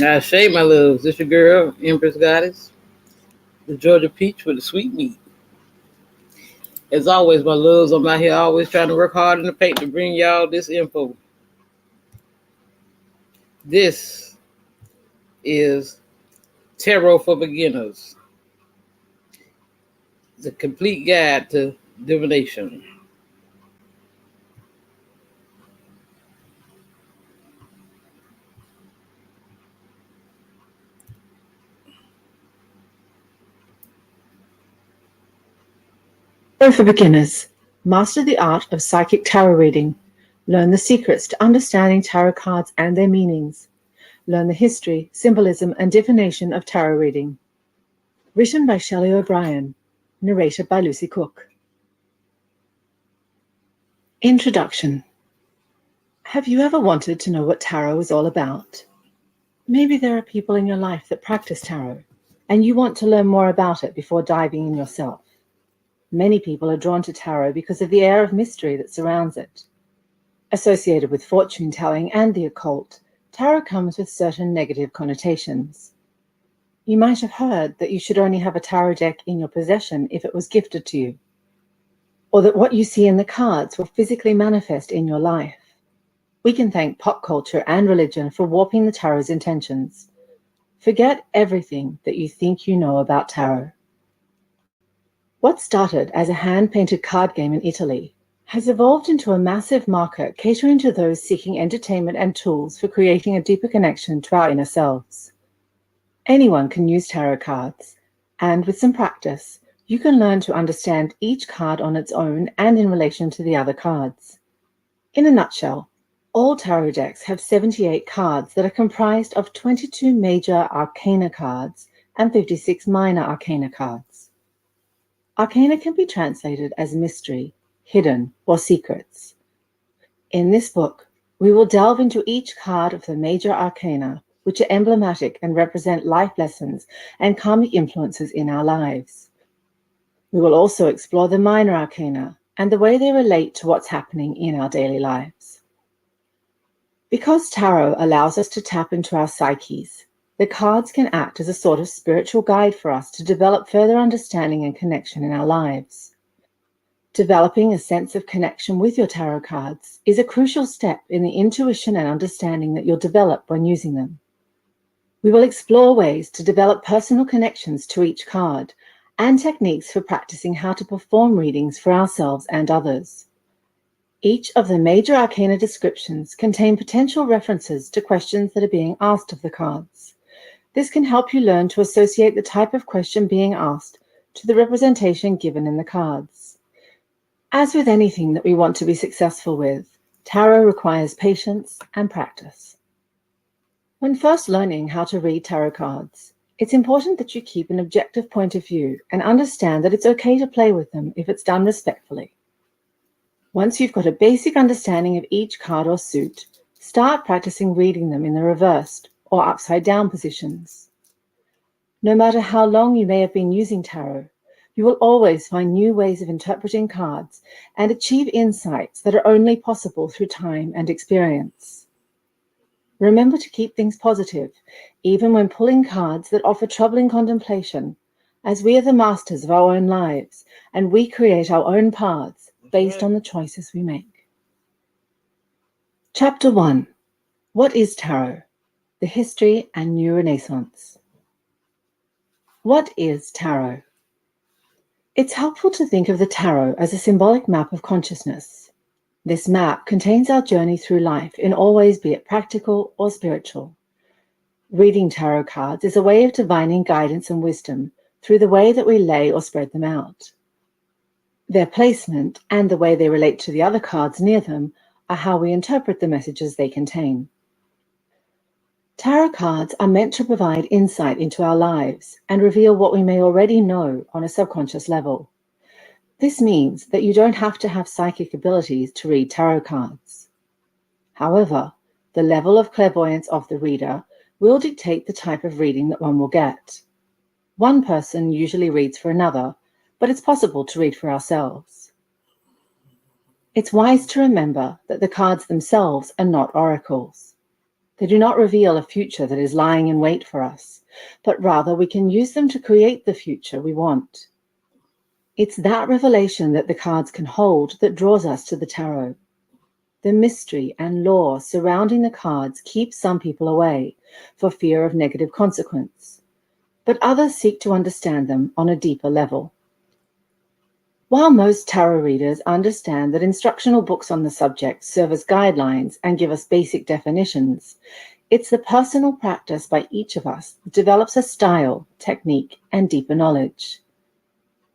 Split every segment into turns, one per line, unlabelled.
I say, my loves, this your girl, Empress Goddess, the Georgia Peach with the sweet meat. As always, my loves, I'm out here always trying to work hard in the paint to bring y'all this info. This is Tarot for Beginners, the complete guide to divination.
Tarot for beginners. Master the art of psychic tarot reading. Learn the secrets to understanding tarot cards and their meanings. Learn the history, symbolism, and divination of tarot reading. Written by Shelley O'Brien. Narrated by Lucy Cook. Introduction. Have you ever wanted to know what tarot is all about? Maybe there are people in your life that practice tarot, and you want to learn more about it before diving in yourself. Many people are drawn to tarot because of the air of mystery that surrounds it. Associated with fortune-telling and the occult, tarot comes with certain negative connotations. You might have heard that you should only have a tarot deck in your possession if it was gifted to you, or that what you see in the cards will physically manifest in your life. We can thank pop culture and religion for warping the tarot's intentions. Forget everything that you think you know about tarot. What started as a hand-painted card game in Italy has evolved into a massive market catering to those seeking entertainment and tools for creating a deeper connection to our inner selves. Anyone can use tarot cards, and with some practice, you can learn to understand each card on its own and in relation to the other cards. In a nutshell, all tarot decks have 78 cards that are comprised of 22 major arcana cards and 56 minor arcana cards. Arcana can be translated as mystery, hidden, or secrets. In this book, we will delve into each card of the major arcana, which are emblematic and represent life lessons and karmic influences in our lives. We will also explore the minor arcana and the way they relate to what's happening in our daily lives. Because tarot allows us to tap into our psyches, the cards can act as a sort of spiritual guide for us to develop further understanding and connection in our lives. Developing a sense of connection with your tarot cards is a crucial step in the intuition and understanding that you'll develop when using them. We will explore ways to develop personal connections to each card and techniques for practicing how to perform readings for ourselves and others. Each of the major arcana descriptions contain potential references to questions that are being asked of the cards. This can help you learn to associate the type of question being asked to the representation given in the cards. As with anything that we want to be successful with, tarot requires patience and practice. When first learning how to read tarot cards, it's important that you keep an objective point of view and understand that it's okay to play with them if it's done respectfully. Once you've got a basic understanding of each card or suit, start practicing reading them in the reversed or upside down positions. No matter how long you may have been using tarot, you will always find new ways of interpreting cards and achieve insights that are only possible through time and experience. Remember to keep things positive, even when pulling cards that offer troubling contemplation, as we are the masters of our own lives and we create our own paths based on the choices we make. Chapter 1. What is tarot? The History and New Renaissance. What is tarot? It's helpful to think of the tarot as a symbolic map of consciousness. This map contains our journey through life in all ways, be it practical or spiritual. Reading tarot cards is a way of divining guidance and wisdom through the way that we lay or spread them out. Their placement and the way they relate to the other cards near them are how we interpret the messages they contain. Tarot cards are meant to provide insight into our lives and reveal what we may already know on a subconscious level. This means that you don't have to have psychic abilities to read tarot cards. However, the level of clairvoyance of the reader will dictate the type of reading that one will get. One person usually reads for another, but it's possible to read for ourselves. It's wise to remember that the cards themselves are not oracles. They do not reveal a future that is lying in wait for us, but rather we can use them to create the future we want. It's that revelation that the cards can hold that draws us to the tarot. The mystery and lore surrounding the cards keep some people away for fear of negative consequence, but others seek to understand them on a deeper level. While most tarot readers understand that instructional books on the subject serve as guidelines and give us basic definitions, it's the personal practice by each of us that develops a style, technique, and deeper knowledge.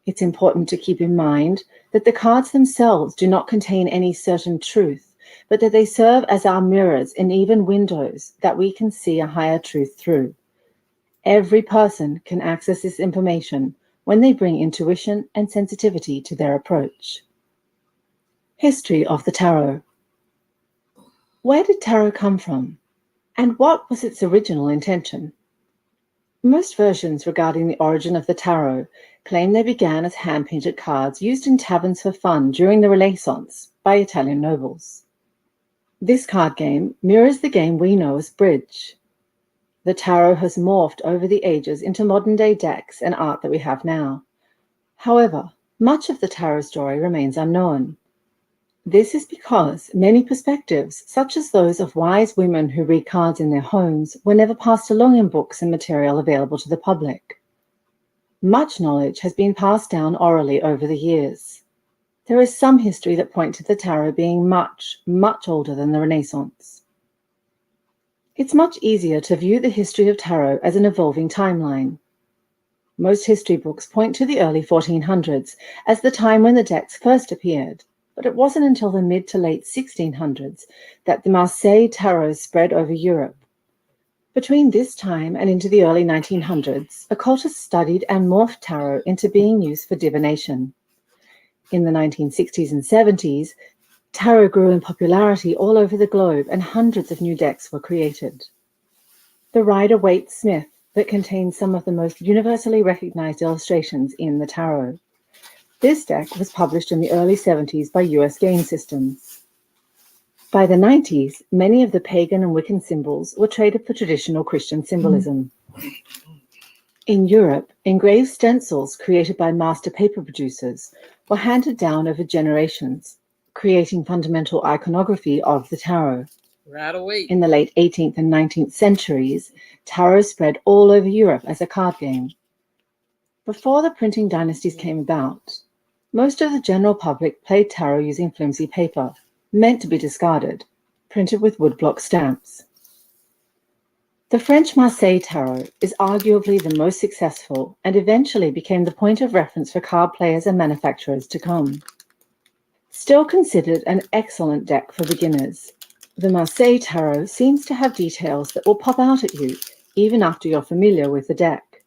It's important to keep in mind that the cards themselves do not contain any certain truth, but that they serve as our mirrors and even windows that we can see a higher truth through. Every person can access this information when they bring intuition and sensitivity to their approach. History of the Tarot. Where did tarot come from? And what was its original intention? Most versions regarding the origin of the tarot claim they began as hand-painted cards used in taverns for fun during the Renaissance by Italian nobles. This card game mirrors the game we know as bridge. The tarot has morphed over the ages into modern-day decks and art that we have now. However, much of the tarot story remains unknown. This is because many perspectives, such as those of wise women who read cards in their homes, were never passed along in books and material available to the public. Much knowledge has been passed down orally over the years. There is some history that points to the tarot being much, much older than the Renaissance. It's much easier to view the history of tarot as an evolving timeline. Most history books point to the early 1400s as the time when the decks first appeared, but it wasn't until the mid to late 1600s that the Marseille tarot spread over Europe. Between this time and into the early 1900s, occultists studied and morphed tarot into being used for divination. In the 1960s and 70s, tarot grew in popularity all over the globe and hundreds of new decks were created. The Rider-Waite-Smith that contains some of the most universally recognized illustrations in the tarot. This deck was published in the early 70s by US Game Systems. By the 90s, many of the pagan and Wiccan symbols were traded for traditional Christian symbolism. In Europe, engraved stencils created by master paper producers were handed down over generations, creating fundamental iconography of the tarot.
Right away.
In the late 18th and 19th centuries, tarot spread all over Europe as a card game. Before the printing dynasties came about, most of the general public played tarot using flimsy paper, meant to be discarded, printed with woodblock stamps. The French Marseille tarot is arguably the most successful and eventually became the point of reference for card players and manufacturers to come. Still considered an excellent deck for beginners, the Marseille tarot seems to have details that will pop out at you even after you're familiar with the deck.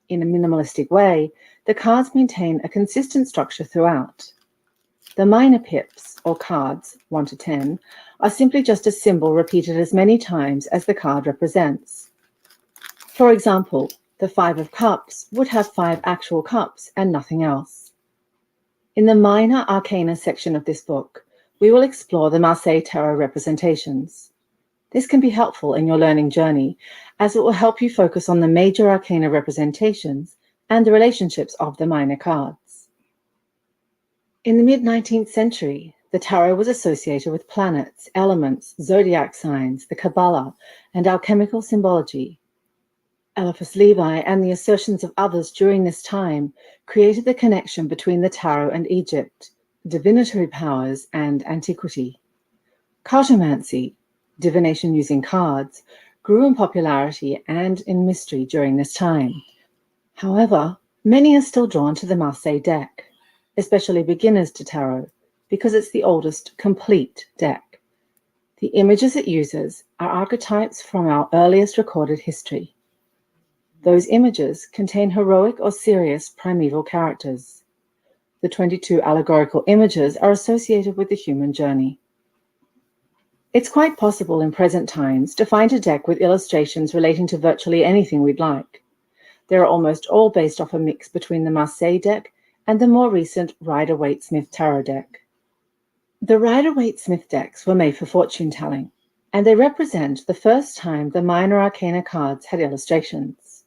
In a minimalistic way, the cards maintain a consistent structure throughout. The minor pips, or cards, 1 to 10, are simply just a symbol repeated as many times as the card represents. For example, the 5 of Cups would have 5 actual cups and nothing else. In the minor arcana section of this book, we will explore the Marseille tarot representations. This can be helpful in your learning journey, as it will help you focus on the major arcana representations and the relationships of the minor cards. In the mid-19th century, the tarot was associated with planets, elements, zodiac signs, the Kabbalah, and alchemical symbology. Eliphas Levi and the assertions of others during this time created the connection between the tarot and Egypt, divinatory powers, and antiquity. Cartomancy, divination using cards, grew in popularity and in mystery during this time. However, many are still drawn to the Marseille deck, especially beginners to tarot, because it's the oldest complete deck. The images it uses are archetypes from our earliest recorded history. Those images contain heroic or serious primeval characters. The 22 allegorical images are associated with the human journey. It's quite possible in present times to find a deck with illustrations relating to virtually anything we'd like. They're almost all based off a mix between the Marseille deck and the more recent Rider-Waite-Smith tarot deck. The Rider-Waite-Smith decks were made for fortune telling, and they represent the first time the minor arcana cards had illustrations.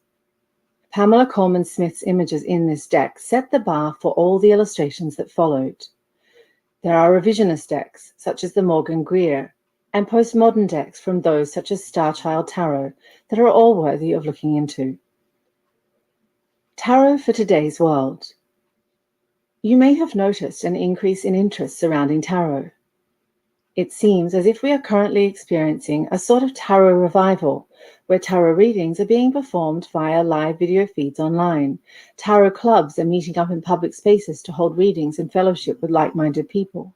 Pamela Coleman Smith's images in this deck set the bar for all the illustrations that followed. There are revisionist decks, such as the Morgan Greer, and postmodern decks from those such as Starchild Tarot that are all worthy of looking into. Tarot for today's world. You may have noticed an increase in interest surrounding tarot. It seems as if we are currently experiencing a sort of tarot revival, where tarot readings are being performed via live video feeds online. Tarot clubs are meeting up in public spaces to hold readings and fellowship with like-minded people.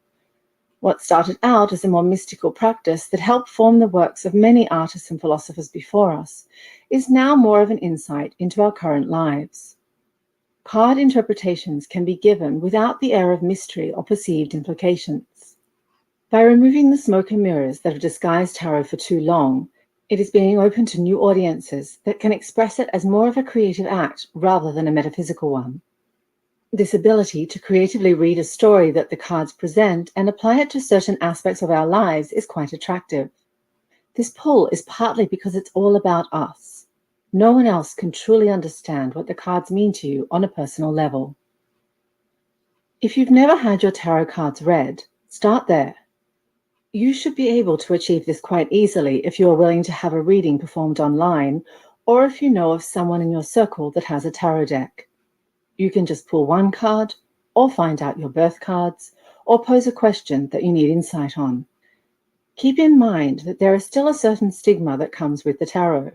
What started out as a more mystical practice that helped form the works of many artists and philosophers before us is now more of an insight into our current lives. Card interpretations can be given without the air of mystery or perceived implications. By removing the smoke and mirrors that have disguised tarot for too long, it is being open to new audiences that can express it as more of a creative act rather than a metaphysical one. This ability to creatively read a story that the cards present and apply it to certain aspects of our lives is quite attractive. This pull is partly because it's all about us. No one else can truly understand what the cards mean to you on a personal level. If you've never had your tarot cards read, start there. You should be able to achieve this quite easily if you are willing to have a reading performed online, or if you know of someone in your circle that has a tarot deck. You can just pull one card, or find out your birth cards, or pose a question that you need insight on. Keep in mind that there is still a certain stigma that comes with the tarot.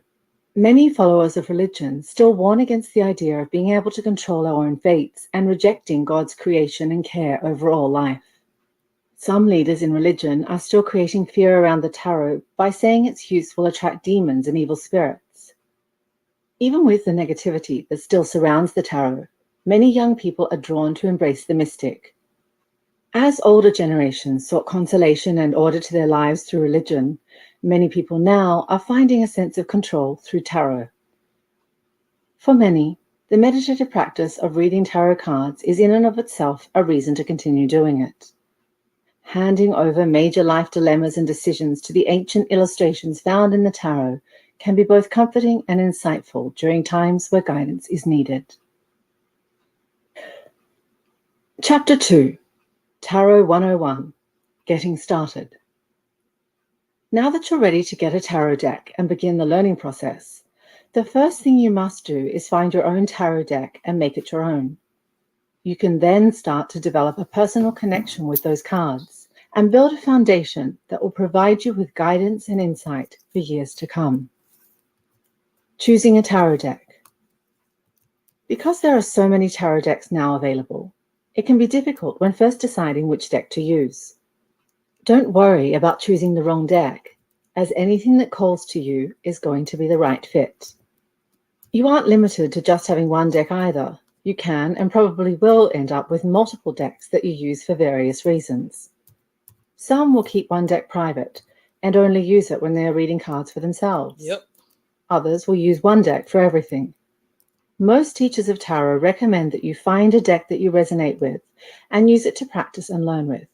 Many followers of religion still warn against the idea of being able to control our own fates and rejecting God's creation and care over all life. Some leaders in religion are still creating fear around the tarot by saying its use will attract demons and evil spirits. Even with the negativity that still surrounds the tarot, many young people are drawn to embrace the mystic. As older generations sought consolation and order to their lives through religion, many people now are finding a sense of control through tarot. For many, the meditative practice of reading tarot cards is in and of itself a reason to continue doing it. Handing over major life dilemmas and decisions to the ancient illustrations found in the tarot can be both comforting and insightful during times where guidance is needed. Chapter 2, Tarot 101, Getting Started. Now that you're ready to get a tarot deck and begin the learning process, the first thing you must do is find your own tarot deck and make it your own. You can then start to develop a personal connection with those cards and build a foundation that will provide you with guidance and insight for years to come. Choosing a tarot deck. Because there are so many tarot decks now available, it can be difficult when first deciding which deck to use. Don't worry about choosing the wrong deck, as anything that calls to you is going to be the right fit. You aren't limited to just having one deck either. You can and probably will end up with multiple decks that you use for various reasons. Some will keep one deck private and only use it when they are reading cards for themselves.
Yep.
Others will use one deck for everything. Most teachers of tarot recommend that you find a deck that you resonate with and use it to practice and learn with.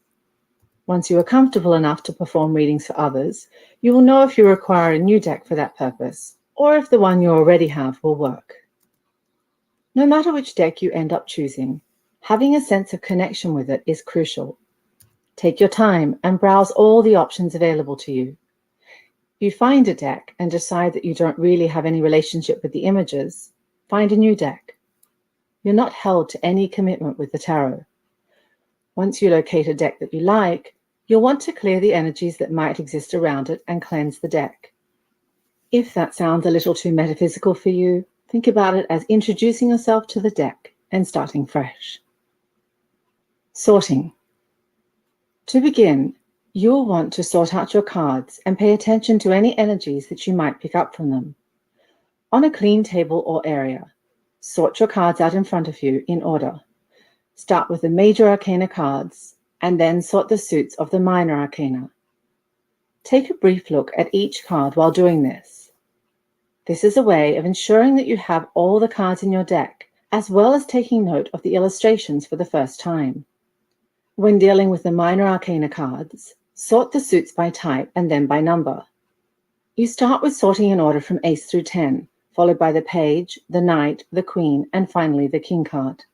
Once you are comfortable enough to perform readings for others, you will know if you require a new deck for that purpose, or if the one you already have will work. No matter which deck you end up choosing, having a sense of connection with it is crucial. Take your time and browse all the options available to you. You find a deck and decide that you don't really have any relationship with the images, find a new deck. You're not held to any commitment with the tarot. Once you locate a deck that you like, you'll want to clear the energies that might exist around it and cleanse the deck. If that sounds a little too metaphysical for you, think about it as introducing yourself to the deck and starting fresh. Sorting. To begin, you'll want to sort out your cards and pay attention to any energies that you might pick up from them. On a clean table or area, sort your cards out in front of you in order. Start with the major arcana cards and then sort the suits of the minor arcana. Take a brief look at each card while doing this. This is a way of ensuring that you have all the cards in your deck, as well as taking note of the illustrations for the first time. When dealing with the minor arcana cards, sort the suits by type and then by number. You start with sorting in order from ace through 10, followed by the page, the knight, the queen, and finally the king card.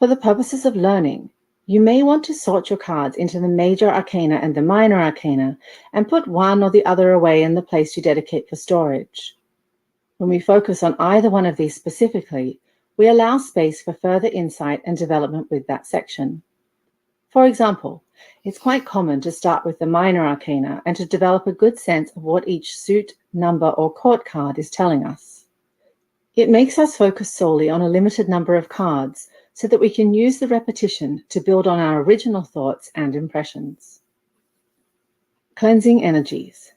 For the purposes of learning, you may want to sort your cards into the major arcana and the minor arcana and put one or the other away in the place you dedicate for storage. When we focus on either one of these specifically, we allow space for further insight and development with that section. For example, it's quite common to start with the minor arcana and to develop a good sense of what each suit, number, or court card is telling us. It makes us focus solely on a limited number of cards so that we can use the repetition to build on our original thoughts and impressions. Cleansing energies.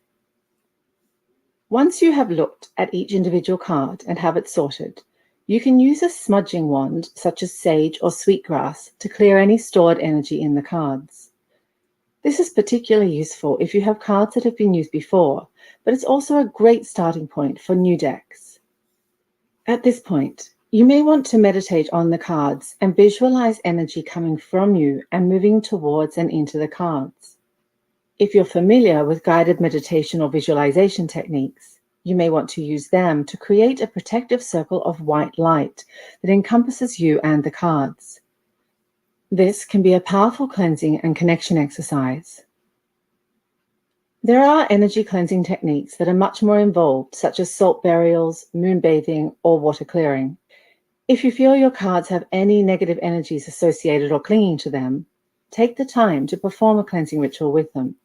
Once you have looked at each individual card and have it sorted, you can use a smudging wand, such as sage or sweetgrass, to clear any stored energy in the cards. This is particularly useful if you have cards that have been used before, but it's also a great starting point for new decks. At this point, you may want to meditate on the cards and visualize energy coming from you and moving towards and into the cards. If you're familiar with guided meditation or visualization techniques, you may want to use them to create a protective circle of white light that encompasses you and the cards. This can be a powerful cleansing and connection exercise. There are energy cleansing techniques that are much more involved, such as salt burials, moon bathing, or water clearing. If you feel your cards have any negative energies associated or clinging to them, take the time to perform a cleansing ritual with them.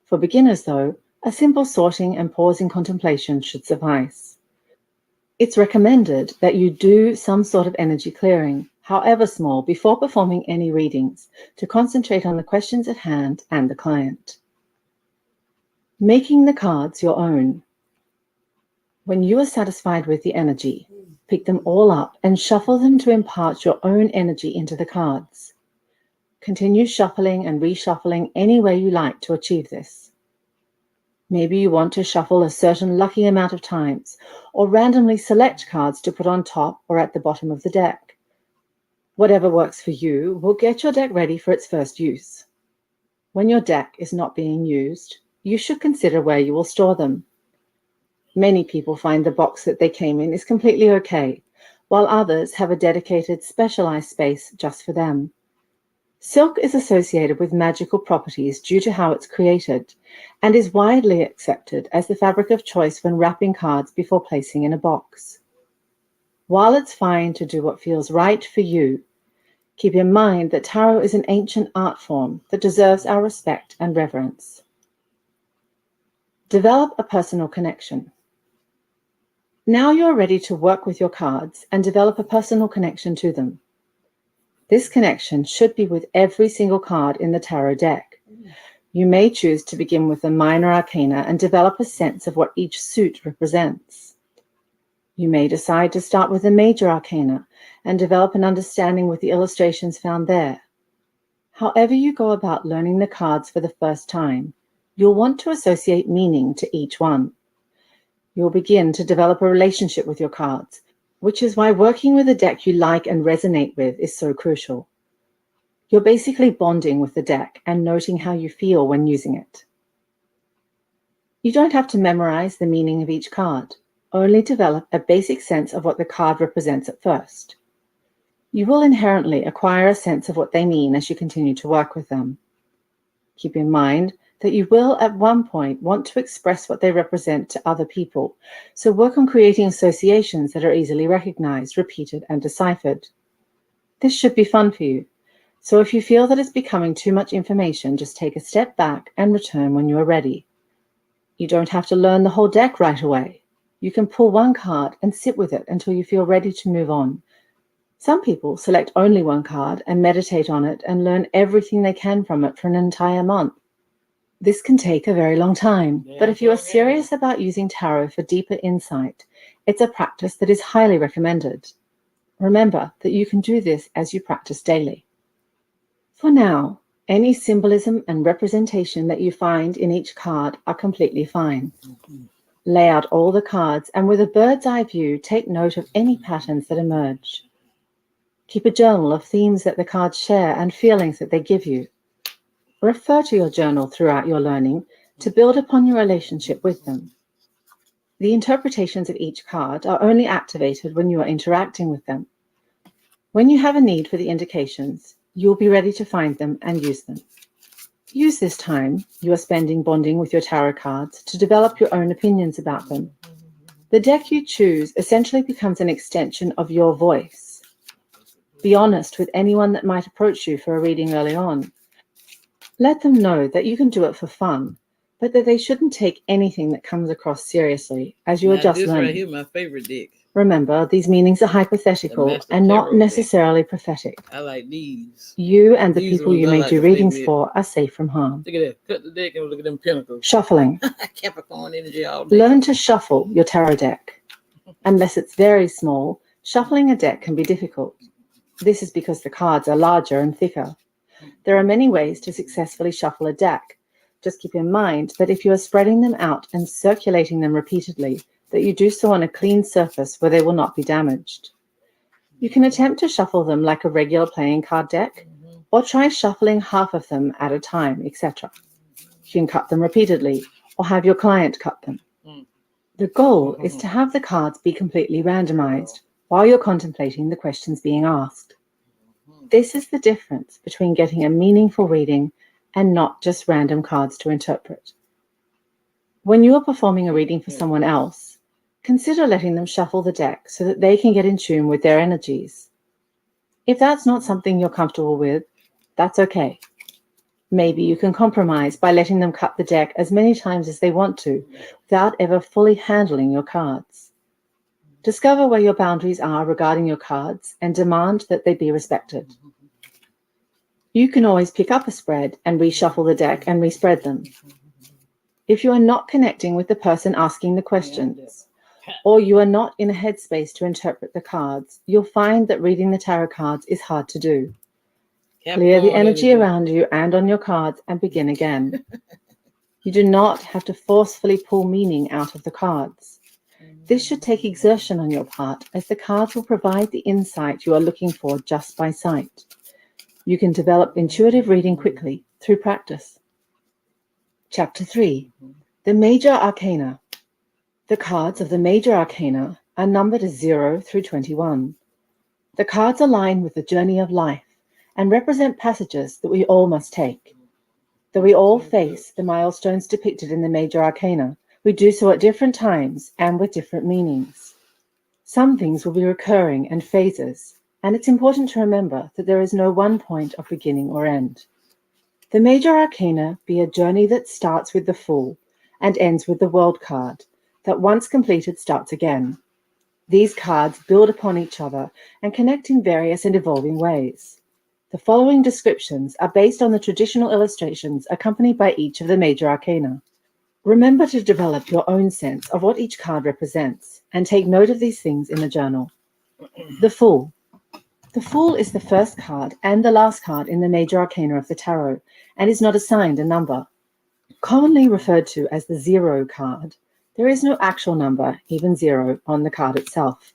For beginners, though, a simple sorting and pause in contemplation should suffice. It's recommended that you do some sort of energy clearing, however small, before performing any readings, to concentrate on the questions at hand and the client. Making the cards your own. When you are satisfied with the energy, pick them all up and shuffle them to impart your own energy into the cards. Continue shuffling and reshuffling any way you like to achieve this. Maybe you want to shuffle a certain lucky amount of times, or randomly select cards to put on top or at the bottom of the deck. Whatever works for you will get your deck ready for its first use. When your deck is not being used, you should consider where you will store them. Many people find the box that they came in is completely okay, while others have a dedicated, specialized space just for them. Silk is associated with magical properties due to how it's created, and is widely accepted as the fabric of choice when wrapping cards before placing in a box. While it's fine to do what feels right for you, keep in mind that tarot is an ancient art form that deserves our respect and reverence. Develop a personal connection. Now you're ready to work with your cards and develop a personal connection to them. This connection should be with every single card in the tarot deck. You may choose to begin with the minor arcana and develop a sense of what each suit represents. You may decide to start with the major arcana and develop an understanding with the illustrations found there. However you go about learning the cards for the first time, you'll want to associate meaning to each one. You'll begin to develop a relationship with your cards, which is why working with a deck you like and resonate with is so crucial. You're basically bonding with the deck and noting how you feel when using it. You don't have to memorize the meaning of each card, only develop a basic sense of what the card represents at first. You will inherently acquire a sense of what they mean as you continue to work with them. Keep in mind that you will at one point want to express what they represent to other people, so work on creating associations that are easily recognized, repeated, and deciphered. This should be fun for you, so if you feel that it's becoming too much information, just take a step back and return when you are ready. You don't have to learn the whole deck right away. You can pull one card and sit with it until you feel ready to move on. Some people select only one card and meditate on it and learn everything they can from it for an entire month. This can take a very long time, but if you are serious about using tarot for deeper insight, it's a practice that is highly recommended. Remember that you can do this as you practice daily. For now, any symbolism and representation that you find in each card are completely fine. Lay out all the cards and with a bird's eye view, take note of any patterns that emerge. Keep a journal of themes that the cards share and feelings that they give you. Refer to your journal throughout your learning to build upon your relationship with them. The interpretations of each card are only activated when you are interacting with them. When you have a need for the indications, you will be ready to find them and use them. Use this time you are spending bonding with your tarot cards to develop your own opinions about them. The deck you choose essentially becomes an extension of your voice. Be honest with anyone that might approach you for a reading early on. Let them know that you can do it for fun, but that they shouldn't take anything that comes across seriously, as you are
Now,
just
this
learning.
right here, my favorite deck.
Remember, these meanings are hypothetical
Master
and not
Tarot deck.
necessarily prophetic.
I like these.
You and the
These
people
ones
you
I
may
like
do
to play
readings
with.
for are safe from harm.
Look at that. Cut the deck and look at them pinnacles.
Shuffling.
Capricorn energy all day.
Learn to shuffle your tarot deck. Unless it's very small, shuffling a deck can be difficult. This is because the cards are larger and thicker. There are many ways to successfully shuffle a deck. Just keep in mind that if you are spreading them out and circulating them repeatedly, that you do so on a clean surface where they will not be damaged. You can attempt to shuffle them like a regular playing card deck, or try shuffling half of them at a time, etc. You can cut them repeatedly, or have your client cut them. The goal is to have the cards be completely randomized while you're contemplating the questions being asked. This is the difference between getting a meaningful reading and not just random cards to interpret. When you are performing a reading for someone else, consider letting them shuffle the deck so that they can get in tune with their energies. If that's not something you're comfortable with, that's okay. Maybe you can compromise by letting them cut the deck as many times as they want to, without ever fully handling your cards. Discover where your boundaries are regarding your cards and demand that they be respected. You can always pick up a spread and reshuffle the deck and respread them. If you are not connecting with the person asking the questions, or you are not in a headspace to interpret the cards, you'll find that reading the tarot cards is hard to do. Clear the energy around you and on your cards and begin again. You do not have to forcefully pull meaning out of the cards. This should take exertion on your part, as the cards will provide the insight you are looking for just by sight. You can develop intuitive reading quickly through practice. Chapter 3. The Major Arcana. The cards of the Major Arcana are numbered as 0 through 21. The cards align with the journey of life and represent passages that we all must take. Though we all face the milestones depicted in the Major Arcana, we do so at different times and with different meanings. Some things will be recurring and phases, and it's important to remember that there is no one point of beginning or end. The Major Arcana be a journey that starts with the Fool and ends with the World card, that once completed starts again. These cards build upon each other and connect in various and evolving ways. The following descriptions are based on the traditional illustrations accompanied by each of the Major Arcana. Remember to develop your own sense of what each card represents and take note of these things in the journal. The Fool. The Fool is the first card and the last card in the Major Arcana of the Tarot and is not assigned a number. Commonly referred to as the 0 card, there is no actual number, even 0, on the card itself.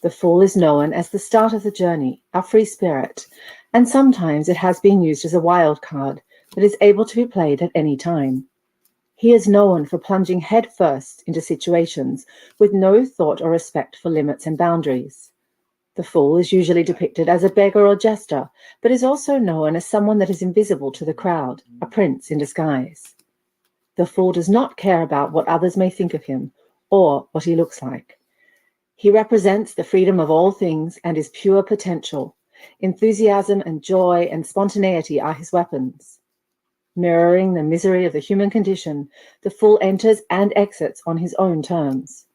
The Fool is known as the start of the journey, a free spirit, and sometimes it has been used as a wild card that is able to be played at any time. He is known for plunging headfirst into situations with no thought or respect for limits and boundaries. The Fool is usually depicted as a beggar or jester, but is also known as someone that is invisible to the crowd, a prince in disguise. The Fool does not care about what others may think of him or what he looks like. He represents the freedom of all things and is pure potential. Enthusiasm and joy and spontaneity are his weapons. Mirroring the misery of the human condition, the Fool enters and exits on his own terms.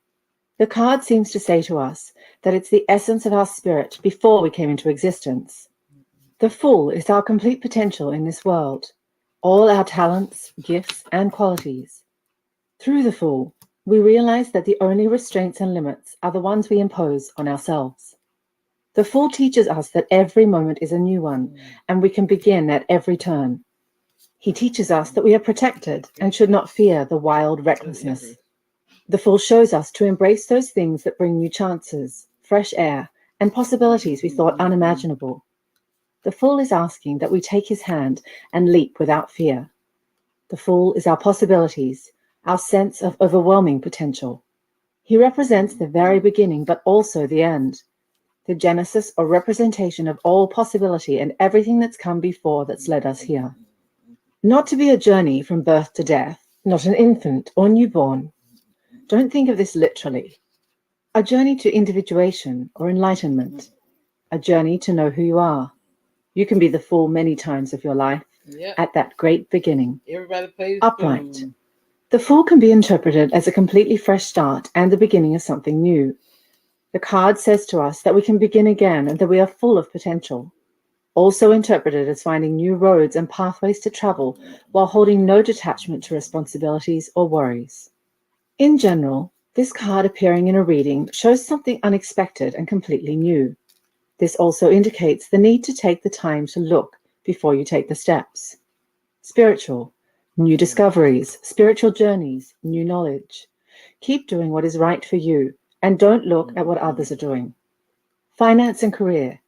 The card seems to say to us that it's the essence of our spirit before we came into existence. The Fool is our complete potential in this world, all our talents, gifts, and qualities. Through the Fool, we realize that the only restraints and limits are the ones we impose on ourselves. The Fool teaches us that every moment is a new one, and we can begin at every turn. He teaches us that we are protected and should not fear the wild recklessness. The Fool shows us to embrace those things that bring new chances, fresh air, and possibilities we thought unimaginable. The Fool is asking that we take his hand and leap without fear. The Fool is our possibilities, our sense of overwhelming potential. He represents the very beginning, but also the end, the genesis or representation of all possibility and everything that's come before that's led us here. Not to be a journey from birth to death, not an infant or newborn. Don't think of this literally. A journey to individuation or enlightenment, a journey to know who you are. You can be the fool many times of your life at that great beginning.
Everybody plays
Upright.
spoon.
The Fool can be interpreted as a completely fresh start and the beginning of something new. The card says to us that we can begin again and that we are full of potential. Also interpreted as finding new roads and pathways to travel while holding no detachment to responsibilities or worries. In general, this card appearing in a reading shows something unexpected and completely new. This also indicates the need to take the time to look before you take the steps. Spiritual, new discoveries, spiritual journeys, new knowledge. Keep doing what is right for you and don't look at what others are doing. Finance and career.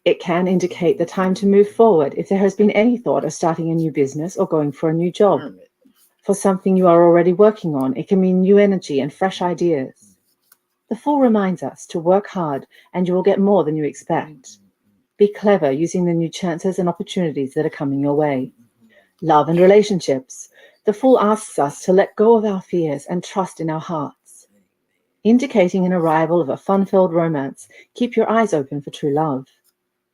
It can indicate the time to move forward if there has been any thought of starting a new business or going for a new job. For something you are already working on, it can mean new energy and fresh ideas. The Fool reminds us to work hard and you will get more than you expect. Be clever using the new chances and opportunities that are coming your way. Love and relationships. The Fool asks us to let go of our fears and trust in our hearts. Indicating an arrival of a fun-filled romance, keep your eyes open for true love.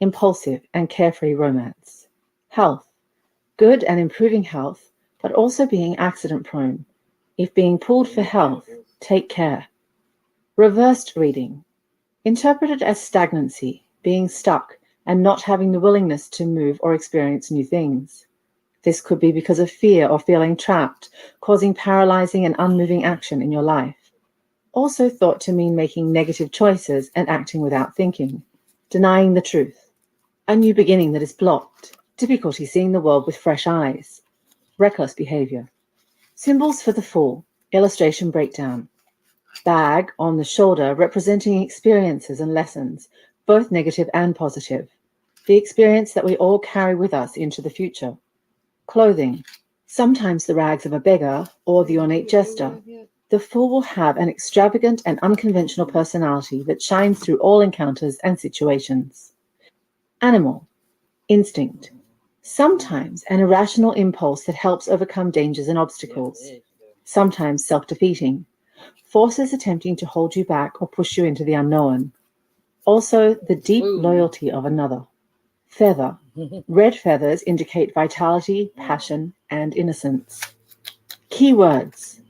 Impulsive and carefree romance. Health. Good and improving health, but also being accident-prone. If being pulled for health, take care. Reversed reading. Interpreted as stagnancy, being stuck, and not having the willingness to move or experience new things. This could be because of fear or feeling trapped, causing paralyzing and unmoving action in your life. Also thought to mean making negative choices and acting without thinking. Denying the truth. A new beginning that is blocked. Difficulty seeing the world with fresh eyes. Reckless behavior. Symbols for the Fool. Illustration breakdown. Bag on the shoulder representing experiences and lessons, both negative and positive. The experience that we all carry with us into the future. Clothing. Sometimes the rags of a beggar or the ornate jester. The Fool will have an extravagant and unconventional personality that shines through all encounters and situations. Animal. Instinct. Sometimes an irrational impulse that helps overcome dangers and obstacles. Sometimes self-defeating. Forces attempting to hold you back or push you into the unknown. Also, the deep loyalty of another. Feather. Red feathers indicate vitality, passion, and innocence. Keywords.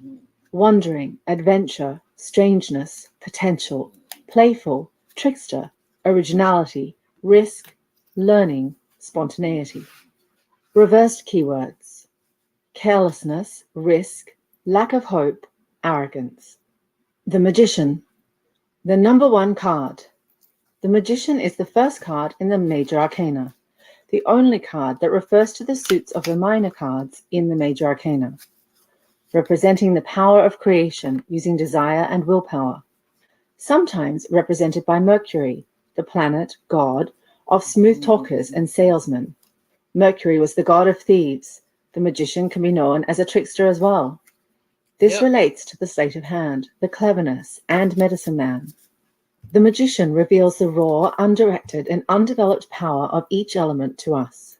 Wondering, adventure, strangeness, potential, playful, trickster, originality, risk, learning, spontaneity. Reversed keywords. Carelessness, risk, lack of hope, arrogance. The Magician. The number 1 card. The Magician is the first card in the Major Arcana, the only card that refers to the suits of the minor cards in the Major Arcana, representing the power of creation using desire and willpower, sometimes represented by Mercury, the planet, god, of smooth talkers and salesmen. Mercury was the god of thieves. The Magician can be known as a trickster as well. This relates to the sleight of hand, the cleverness, and medicine man. The Magician reveals the raw, undirected, and undeveloped power of each element to us.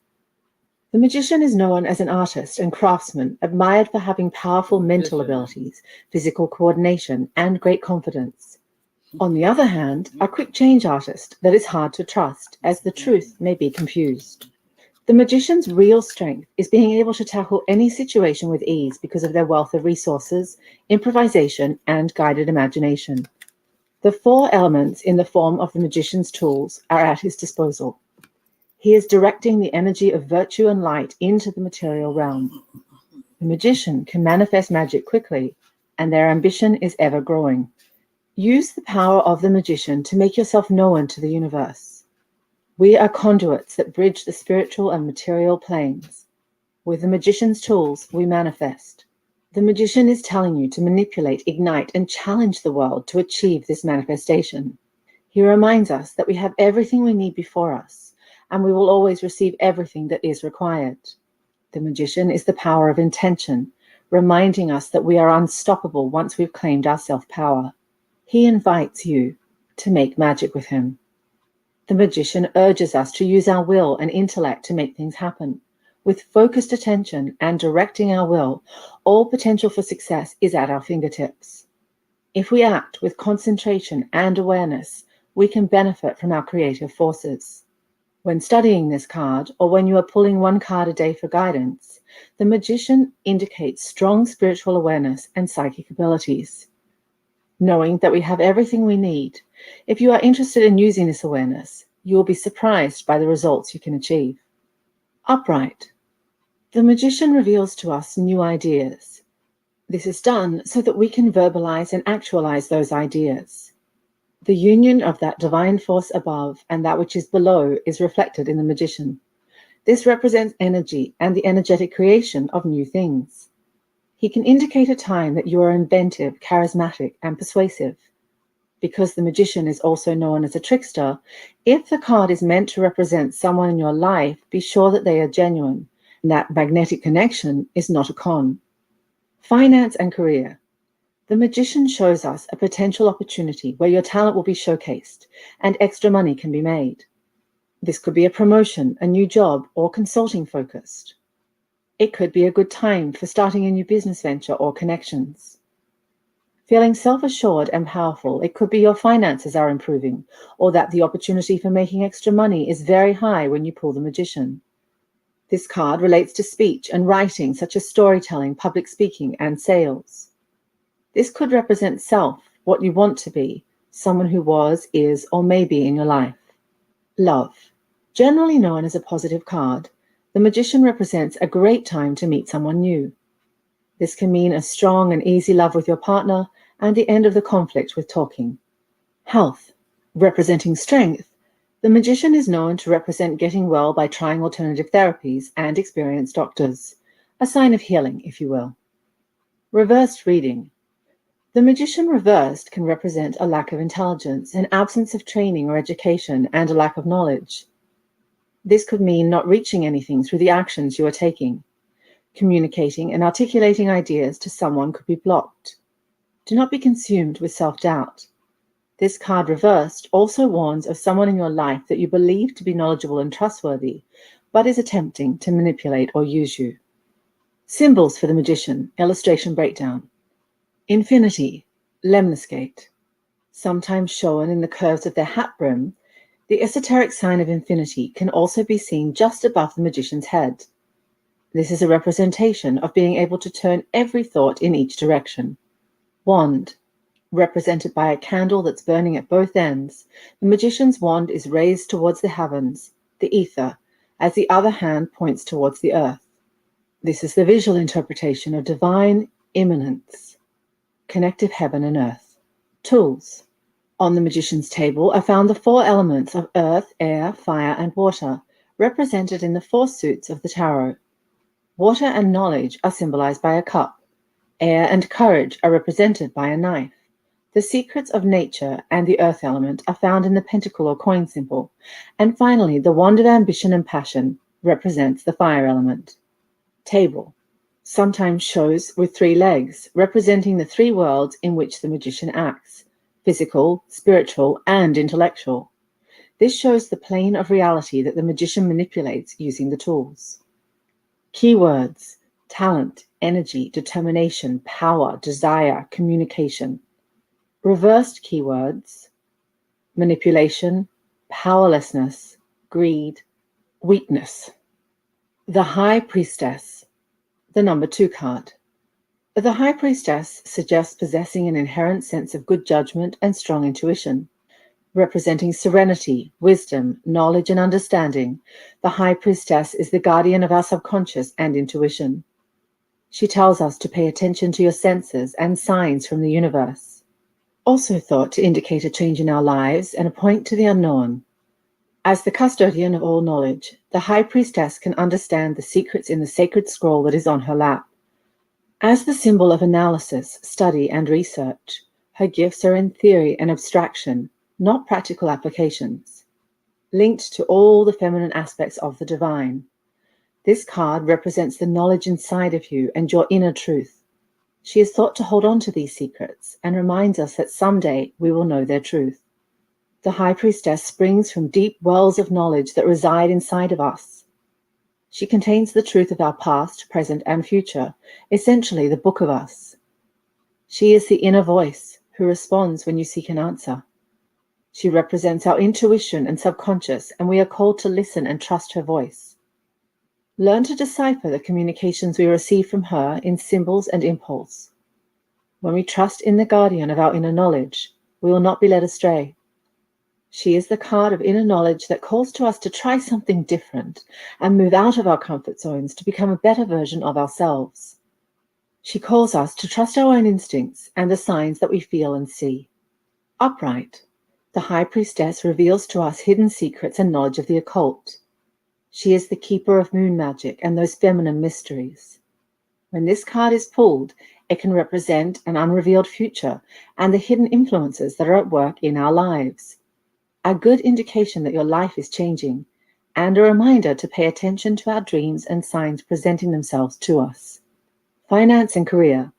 The Magician is known as an artist and craftsman, admired for having powerful mental abilities, physical coordination, and great confidence. On the other hand, a quick change artist that is hard to trust, as the truth may be confused. The Magician's real strength is being able to tackle any situation with ease because of their wealth of resources, improvisation, and guided imagination. The 4 elements in the form of the Magician's tools are at his disposal. He is directing the energy of virtue and light into the material realm. The Magician can manifest magic quickly, and their ambition is ever growing. Use the power of the Magician to make yourself known to the universe. We are conduits that bridge the spiritual and material planes. With the Magician's tools, we manifest. The Magician is telling you to manipulate, ignite, and challenge the world to achieve this manifestation. He reminds us that we have everything we need before us, and we will always receive everything that is required. The Magician is the power of intention, reminding us that we are unstoppable once we've claimed our self-power. He invites you to make magic with him. The Magician urges us to use our will and intellect to make things happen. With focused attention and directing our will, all potential for success is at our fingertips. If we act with concentration and awareness, we can benefit from our creative forces. When studying this card, or when you are pulling one card a day for guidance, the Magician indicates strong spiritual awareness and psychic abilities. Knowing that we have everything we need, if you are interested in using this awareness, you will be surprised by the results you can achieve. Upright. The Magician reveals to us new ideas. This is done so that we can verbalize and actualize those ideas. The union of that divine force above and that which is below is reflected in the Magician. This represents energy and the energetic creation of new things. He can indicate a time that you are inventive, charismatic, and persuasive. Because the Magician is also known as a trickster, if the card is meant to represent someone in your life, be sure that they are genuine, and that magnetic connection is not a con. Finance and career. The Magician shows us a potential opportunity where your talent will be showcased and extra money can be made. This could be a promotion, a new job, or consulting focused. It could be a good time for starting a new business venture or connections. Feeling self-assured and powerful, it could be your finances are improving, or that the opportunity for making extra money is very high when you pull the Magician. This card relates to speech and writing, such as storytelling, public speaking, and sales. This could represent self, what you want to be, someone who was, is, or may be in your life. Love. Generally known as a positive card, the Magician represents a great time to meet someone new. This can mean a strong and easy love with your partner and the end of the conflict with talking. Health. Representing strength, the Magician is known to represent getting well by trying alternative therapies and experienced doctors, a sign of healing, if you will. Reversed reading. The Magician reversed can represent a lack of intelligence, an absence of training or education, and a lack of knowledge. This could mean not reaching anything through the actions you are taking. Communicating and articulating ideas to someone could be blocked. Do not be consumed with self-doubt. This card reversed also warns of someone in your life that you believe to be knowledgeable and trustworthy, but is attempting to manipulate or use you. Symbols for the Magician, illustration breakdown. Infinity, lemniscate. Sometimes shown in the curves of their hat brim, the esoteric sign of infinity can also be seen just above the Magician's head. This is a representation of being able to turn every thought in each direction. Wand, represented by a candle that's burning at both ends, the Magician's wand is raised towards the heavens, the ether, as the other hand points towards the earth. This is the visual interpretation of divine immanence, connective heaven and earth. Tools. On the Magician's table are found the 4 elements of earth, air, fire, and water, represented in the 4 suits of the tarot. Water and knowledge are symbolized by a cup. Air and courage are represented by a knife. The secrets of nature and the earth element are found in the pentacle or coin symbol. And finally, the wand of ambition and passion represents the fire element. Table. Sometimes shows with 3 legs, representing the 3 worlds in which the Magician acts: physical, spiritual, and intellectual. This shows the plane of reality that the Magician manipulates using the tools. Keywords: talent, energy, determination, power, desire, communication. Reversed keywords: manipulation, powerlessness, greed, weakness. The High Priestess, the number 2 card. The High Priestess suggests possessing an inherent sense of good judgment and strong intuition. Representing serenity, wisdom, knowledge, and understanding, the High Priestess is the guardian of our subconscious and intuition. She tells us to pay attention to your senses and signs from the universe. Also thought to indicate a change in our lives and a point to the unknown. As the custodian of all knowledge, the High Priestess can understand the secrets in the sacred scroll that is on her lap. As the symbol of analysis, study, and research, her gifts are in theory and abstraction, not practical applications. Linked to all the feminine aspects of the divine. This card represents the knowledge inside of you and your inner truth. She is thought to hold on to these secrets and reminds us that someday we will know their truth. The High Priestess springs from deep wells of knowledge that reside inside of us. She contains the truth of our past, present, and future, essentially the book of us. She is the inner voice who responds when you seek an answer. She represents our intuition and subconscious, and we are called to listen and trust her voice. Learn to decipher the communications we receive from her in symbols and impulse. When we trust in the guardian of our inner knowledge, we will not be led astray. She is the card of inner knowledge that calls to us to try something different and move out of our comfort zones to become a better version of ourselves. She calls us to trust our own instincts and the signs that we feel and see. Upright, the High Priestess reveals to us hidden secrets and knowledge of the occult. She is the keeper of moon magic and those feminine mysteries. When this card is pulled, it can represent an unrevealed future and the hidden influences that are at work in our lives. A good indication that your life is changing, and a reminder to pay attention to our dreams and signs presenting themselves to us. Finance and career.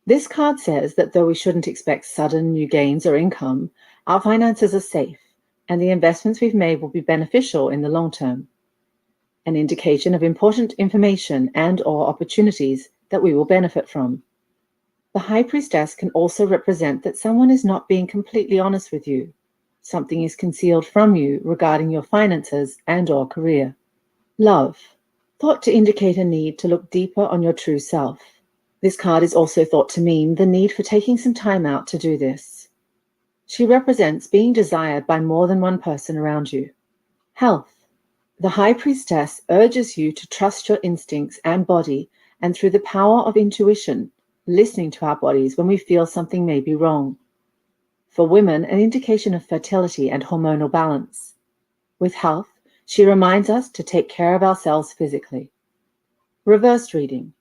This card says that though we shouldn't expect sudden new gains or income, our finances are safe, and the investments we've made will be beneficial in the long term. An indication of important information and/or opportunities that we will benefit from. The High Priestess can also represent that someone is not being completely honest with you. Something is concealed from you regarding your finances and/or career. Love, thought to indicate a need to look deeper on your true self. This card is also thought to mean the need for taking some time out to do this. She represents being desired by more than one person around you. Health. The High Priestess urges you to trust your instincts and body, and through the power of intuition, listening to our bodies when we feel something may be wrong. For women, an indication of fertility and hormonal balance. With health, she reminds us to take care of ourselves physically. Reversed reading.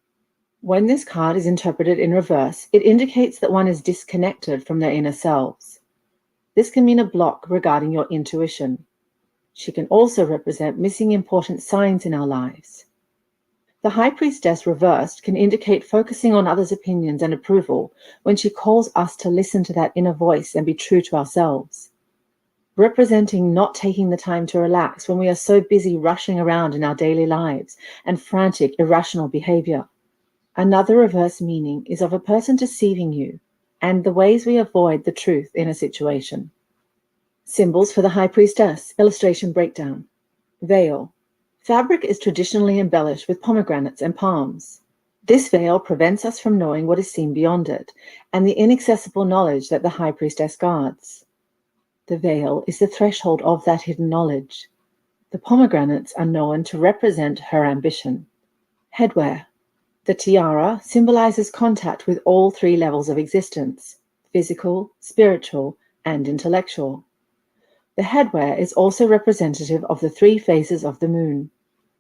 When this card is interpreted in reverse, it indicates that one is disconnected from their inner selves. This can mean a block regarding your intuition. She can also represent missing important signs in our lives. The High Priestess reversed can indicate focusing on others' opinions and approval when she calls us to listen to that inner voice and be true to ourselves. Representing not taking the time to relax when we are so busy rushing around in our daily lives and frantic, irrational behavior. Another reverse meaning is of a person deceiving you and the ways we avoid the truth in a situation. Symbols for the High Priestess. Illustration breakdown. Veil. Fabric is traditionally embellished with pomegranates and palms. This veil prevents us from knowing what is seen beyond it and the inaccessible knowledge that the High Priestess guards. The veil is the threshold of that hidden knowledge. The pomegranates are known to represent her ambition. Headwear. The tiara symbolizes contact with all three levels of existence: physical, spiritual, and intellectual. The headwear is also representative of the three phases of the moon.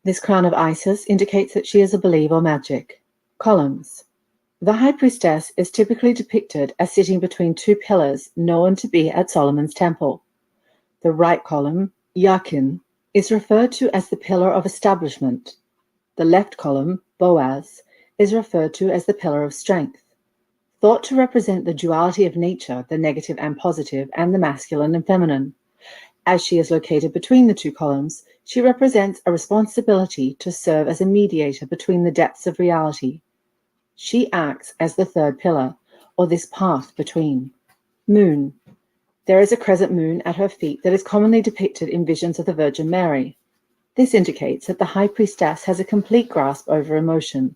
This crown of Isis indicates that she is a believer of magic. Columns. The High Priestess is typically depicted as sitting between two pillars known to be at Solomon's temple. The right column, Yakin, is referred to as the pillar of establishment. The left column, Boaz, is referred to as the pillar of strength, thought to represent the duality of nature, the negative and positive, and the masculine and feminine. As she is located between the two columns, she represents a responsibility to serve as a mediator between the depths of reality. She acts as the third pillar, or this path between. Moon. There is a crescent moon at her feet that is commonly depicted in visions of the Virgin Mary. This indicates that the High Priestess has a complete grasp over emotion.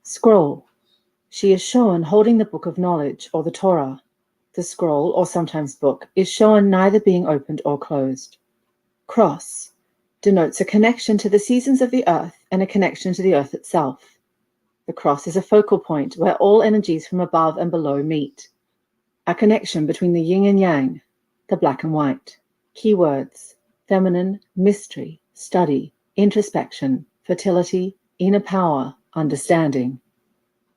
Scroll. She is shown holding the Book of Knowledge, or the Torah. The scroll, or sometimes book, is shown neither being opened or closed. Cross denotes a connection to the seasons of the earth and a connection to the earth itself. The cross is a focal point where all energies from above and below meet. A connection between the yin and yang, the black and white. Keywords: feminine, mystery, study, introspection, fertility, inner power, understanding.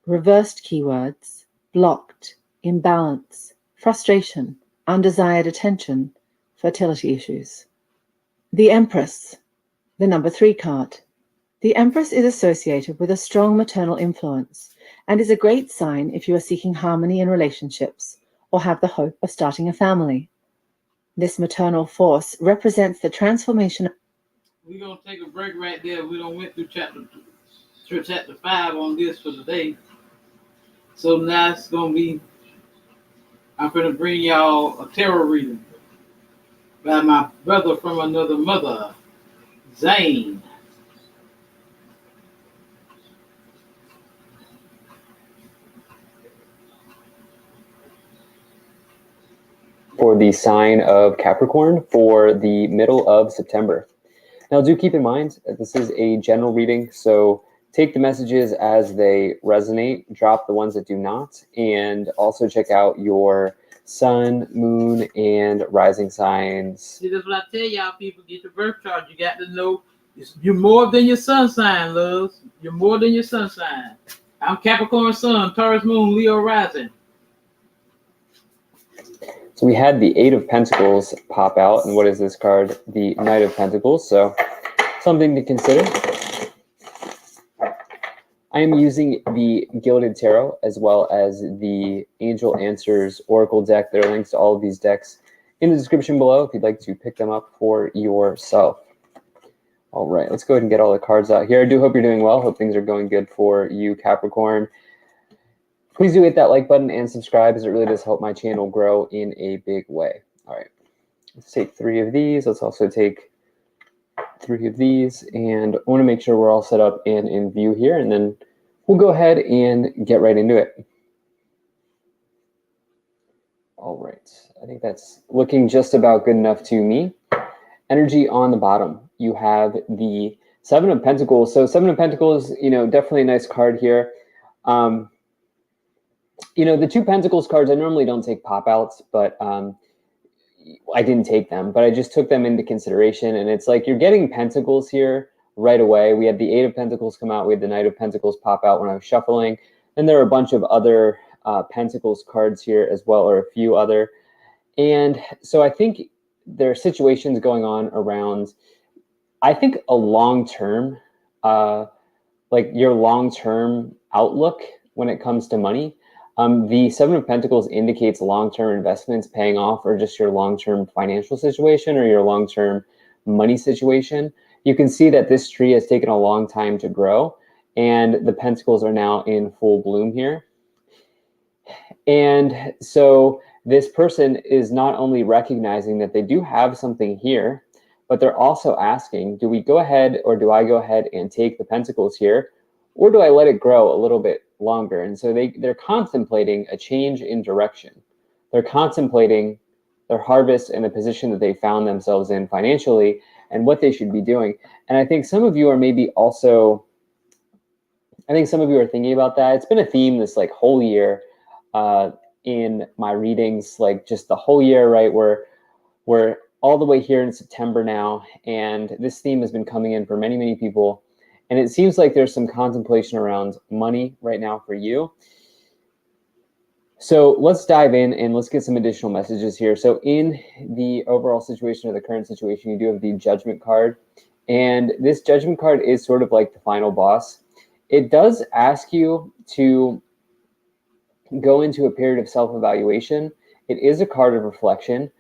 Reversed keywords: blocked, imbalance, frustration, undesired attention, fertility issues. The Empress, the number 3 card. The Empress is associated with a strong maternal influence and is a great sign if you are seeking harmony in relationships or have the hope of starting a family. This maternal force represents the transformation.
We're going to take a break right there. We don't went through chapter 5 on this for today. So now it's going to be, I'm going to bring y'all a tarot reading by my brother from another mother, Zane.
For the sign of Capricorn for the middle of September. Now, do keep in mind that this is a general reading, so take the messages as they resonate, drop the ones that do not, and also check out your sun, moon, and rising signs.
See, that's what I tell y'all people, get your birth chart. You got to know you're more than your sun sign, loves. You're more than your sun sign. I'm Capricorn sun, Taurus moon, Leo rising.
So we had the Eight of Pentacles pop out, and what is this card? The Knight of Pentacles, so something to consider. I am using the Gilded Tarot as well as the Angel Answers Oracle deck. There are links to all of these decks in the description below if you'd like to pick them up for yourself. All right, let's go ahead and get all the cards out here. I do hope you're doing well. Hope things are going good for you, Capricorn. Please do hit that like button and subscribe, as it really does help my channel grow in a big way. All right, let's take 3 of these. Let's also take 3 of these, and I want to make sure we're all set up and in view here, and then we'll go ahead and get right into it. All right, I think that's looking just about good enough to me. Energy on the bottom, you have the 7 of Pentacles. So 7 of Pentacles, definitely a nice card here. The 2 Pentacles cards, I normally don't take pop-outs, but I didn't take them, but I just took them into consideration. And it's like you're getting Pentacles here right away. We had the 8 of Pentacles come out. We had the Knight of Pentacles pop out when I was shuffling. And there are a bunch of other Pentacles cards here as well, or a few other. And so I think there are situations going on around, I think, a long-term, like your long-term outlook when it comes to money. The 7 of Pentacles indicates long-term investments paying off, or just your long-term financial situation or your long-term money situation. You can see that this tree has taken a long time to grow, and the Pentacles are now in full bloom here. And so this person is not only recognizing that they do have something here, but they're also asking, do we go ahead, or do I go ahead and take the Pentacles here, or do I let it grow a little bit longer? And so they're contemplating a change in direction. They're contemplating their harvest and the position that they found themselves in financially and what they should be doing. And I think some of you are maybe also, I think some of you are thinking about that. It's been a theme this whole year in my readings, just the whole year, right? We're all the way here in September now, and this theme has been coming in for many, many people. And it seems like there's some contemplation around money right now for you. So let's dive in and let's get some additional messages here. So in the overall situation, or the current situation, you do have the Judgment card. And this Judgment card is sort of like the final boss. It does ask you to go into a period of self-evaluation. It is a card of reflection.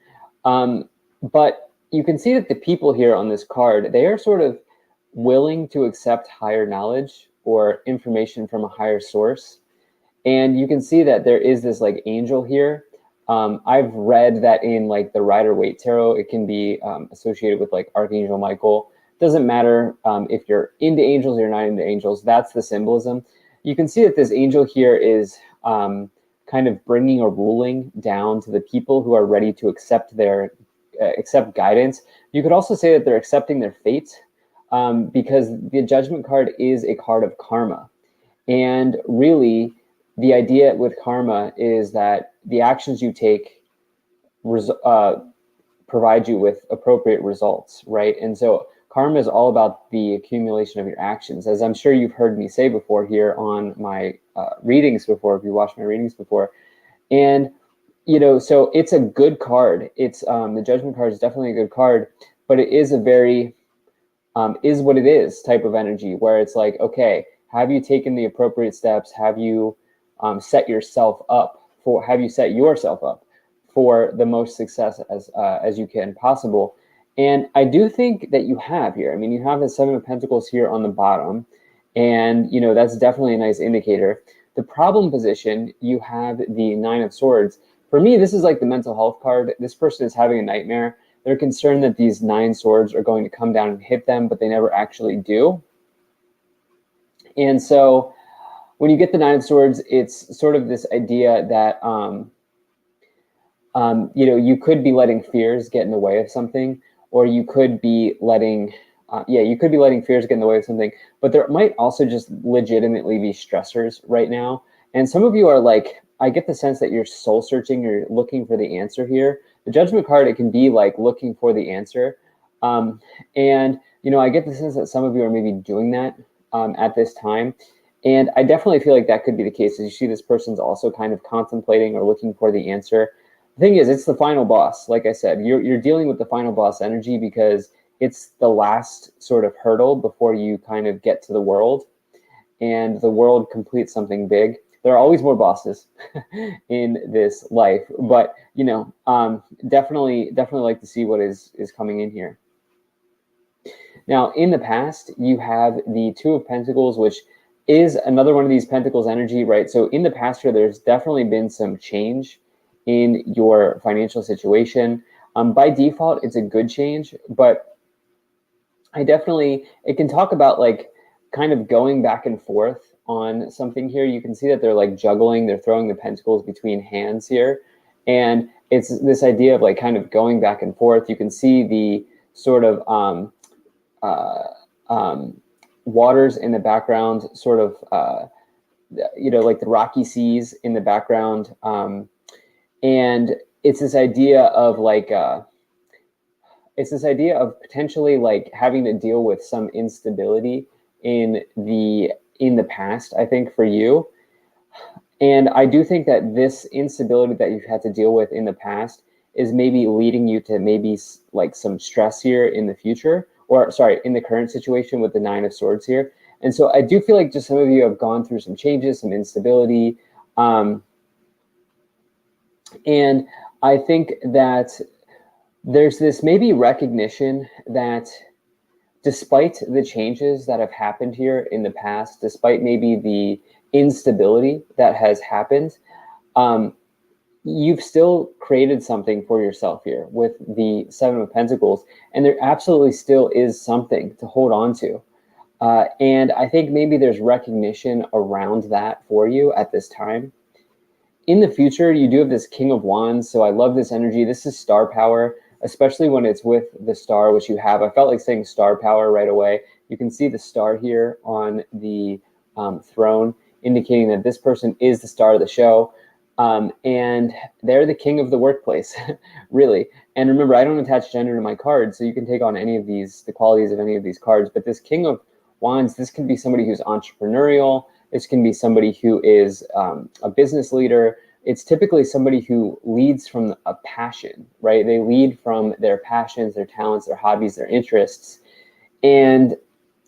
But you can see that the people here on this card, they are sort of willing to accept higher knowledge or information from a higher source. And you can see that there is this angel here. I've read that in the Rider-Waite Tarot, it can be associated with Archangel Michael. Doesn't matter if you're into angels or you're not into angels, that's the symbolism. You can see that this angel here is kind of bringing a ruling down to the people who are ready to accept accept guidance. You could also say that they're accepting their fate, because the Judgment card is a card of karma. And really, the idea with karma is that the actions you take provide you with appropriate results, right? And so karma is all about the accumulation of your actions. As I'm sure you've heard me say before here on my readings before, if you watched my readings before. And, so it's a good card. It's the Judgment card is definitely a good card, but it is a very is what it is type of energy, where it's like, okay, have you taken the appropriate steps? Have you set yourself up for the most success as you can possible? And I do think that you have here. I mean, you have the Seven of Pentacles here on the bottom, and that's definitely a nice indicator. The problem position, you have the Nine of Swords. For me, this is like the mental health card. This person is having a nightmare. They're concerned that these 9 swords are going to come down and hit them, but they never actually do. And so when you get the 9 of Swords, it's sort of this idea that, you could be letting fears get in the way of something, or you could be letting, fears get in the way of something, but there might also just legitimately be stressors right now. And some of you are like, I get the sense that you're soul searching, you're looking for the answer here. The Judgment card, it can be like looking for the answer. And I get the sense that some of you are maybe doing that at this time. And I definitely feel like that could be the case. As you see, this person's also kind of contemplating or looking for the answer. The thing is, it's the final boss. Like I said, you're dealing with the final boss energy because it's the last sort of hurdle before you kind of get to the world, and the world completes something big. There are always more bosses in this life, but definitely like to see what is coming in here. Now, in the past, you have the Two of Pentacles, which is another one of these Pentacles energy, right? So in the past year, there's definitely been some change in your financial situation. By default, it's a good change, but it can talk about like kind of going back and forth on something here. You can see that they're like juggling, they're throwing the pentacles between hands here. And it's this idea of like kind of going back and forth. You can see the sort of waters in the background, sort of, like the rocky seas in the background. And it's this idea of like, potentially like having to deal with some instability in the past, I think, for you. And I do think that this instability that you've had to deal with in the past is maybe leading you to maybe like some stress here in the future, or sorry, in the current situation with the Nine of Swords here. And so I do feel like just some of you have gone through some changes, some instability. And I think that there's this maybe recognition that despite the changes that have happened here in the past, despite maybe the instability that has happened, you've still created something for yourself here with the Seven of Pentacles, and there absolutely still is something to hold on to. And I think maybe there's recognition around that for you at this time. In the future, you do have this King of Wands, so I love this energy. This is star power, especially when it's with the star, which you have. I felt like saying star power right away. You can see the star here on the throne, indicating that this person is the star of the show. And they're the king of the workplace, really. And remember, I don't attach gender to my cards, so you can take on any of these, the qualities of any of these cards. But this King of Wands, this can be somebody who's entrepreneurial. This can be somebody who is a business leader. It's typically somebody who leads from a passion, right? They lead from their passions, their talents, their hobbies, their interests. And,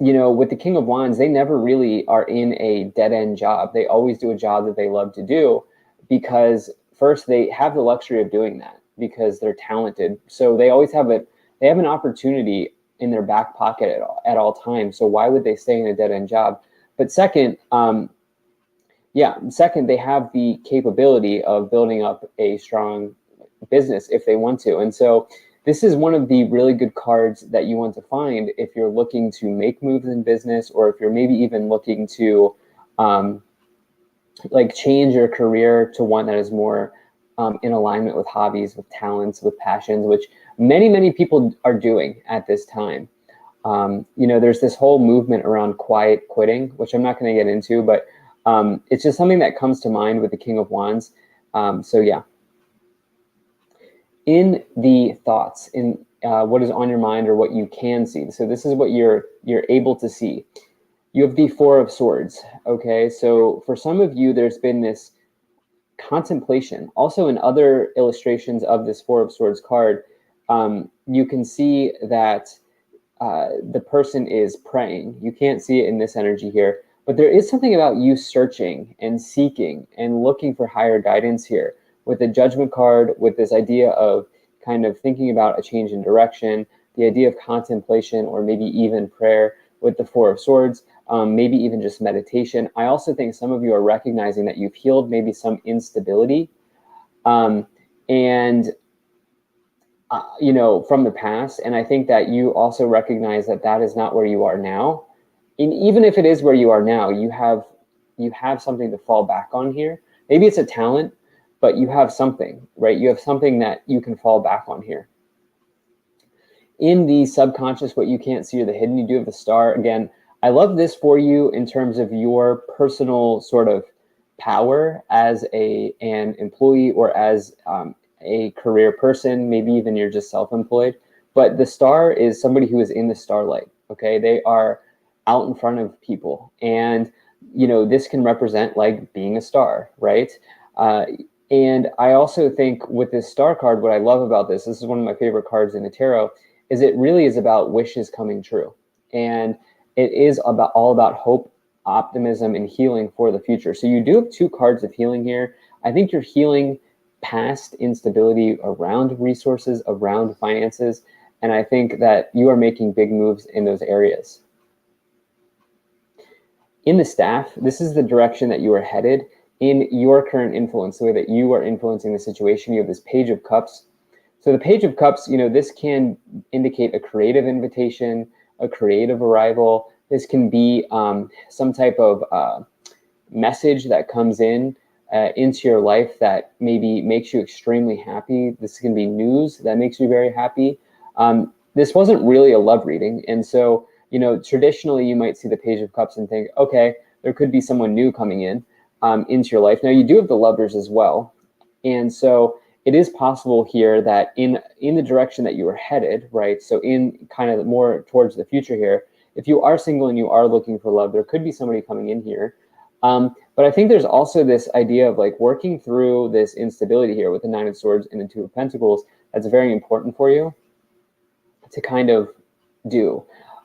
with the King of Wands, they never really are in a dead-end job. They always do a job that they love to do because, first, they have the luxury of doing that because they're talented. So they always have an opportunity in their back pocket at all times. So why would they stay in a dead-end job? But second, they have the capability of building up a strong business if they want to. And so this is one of the really good cards that you want to find if you're looking to make moves in business, or if you're maybe even looking to change your career to one that is more in alignment with hobbies, with talents, with passions, which many, many people are doing at this time. There's this whole movement around quiet quitting, which I'm not going to get into, but it's just something that comes to mind with the King of Wands. In the thoughts, in what is on your mind or what you can see. So this is what you're able to see. You have the Four of Swords. Okay, so for some of you, there's been this contemplation. Also, in other illustrations of this Four of Swords card, you can see that the person is praying. You can't see it in this energy here, but there is something about you searching and seeking and looking for higher guidance here with the Judgment card, with this idea of kind of thinking about a change in direction, the idea of contemplation, or maybe even prayer with the Four of Swords, maybe even just meditation. I also think some of you are recognizing that you've healed maybe some instability and you know, from the past. And I think that you also recognize that that is not where you are now. And even if it is where you are now, you have something to fall back on here. Maybe it's a talent, but you have something, right? You have something that you can fall back on here. In the subconscious, what you can't see or the hidden, you do have the Star. Again, I love this for you in terms of your personal sort of power as an employee or as a career person. Maybe even you're just self-employed. But the Star is somebody who is in the starlight, okay? They are out in front of people. And, you know, this can represent like being a star, right? And I also think with this Star card, what I love about this is one of my favorite cards in the tarot, is it really is about wishes coming true. And it is about all about hope, optimism, and healing for the future. So you do have two cards of healing here. I think you're healing past instability around resources, around finances. And I think that you are making big moves in those areas. In the Staff, this is the direction that you are headed in your current influence, the way that you are influencing the situation. You have this Page of Cups. So the Page of Cups, you know, this can indicate a creative invitation, a creative arrival. This can be some type of message that comes in into your life that maybe makes you extremely happy. This can be news that makes you very happy. This wasn't really a love reading. And so, you know, traditionally you might see the Page of Cups and think, okay, there could be someone new coming in into your life. Now you do have the Lovers as well. And so it is possible here that in the direction that you are headed, right? So in kind of more towards the future here, if you are single and you are looking for love, there could be somebody coming in here. But I think there's also this idea of like working through this instability here with the Nine of Swords and the Two of Pentacles. That's very important for you to kind of do.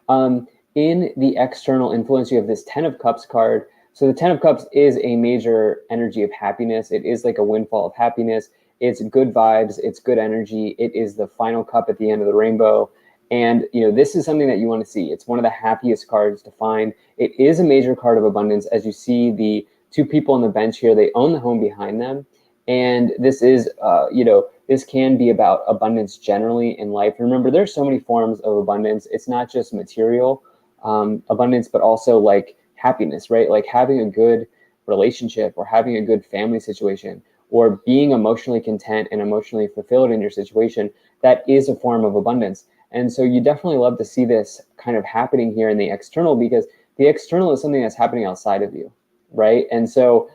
In the external influence, you have this Ten of Cups card. So the Ten of Cups is a major energy of happiness. It is like a windfall of happiness. It's good vibes. It's good energy. It is the final cup at the end of the rainbow. And, you know, this is something that you want to see. It's one of the happiest cards to find. It is a major card of abundance. As you see the two people on the bench here, they own the home behind them. And this is, you know, this can be about abundance generally in life. Remember, there's so many forms of abundance. It's not just material abundance, but also like happiness, right? Like having a good relationship or having a good family situation or being emotionally content and emotionally fulfilled in your situation. That is a form of abundance. And so you definitely love to see this kind of happening here in the external, because the external is something that's happening outside of you, right? And so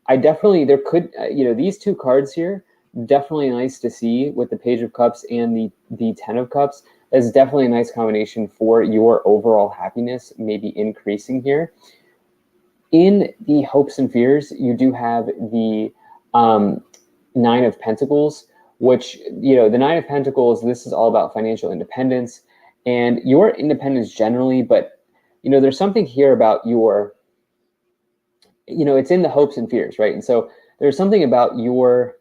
I definitely, there could, you know, these two cards here, definitely nice to see with the Page of Cups and the Ten of Cups. That's definitely a nice combination for your overall happiness, maybe increasing here. In the hopes and fears, you do have the Nine of Pentacles, which, you know, the Nine of Pentacles, this is all about financial independence and your independence generally. But, you know, there's something here about your, you know, it's in the hopes and fears, right? And so there's something about your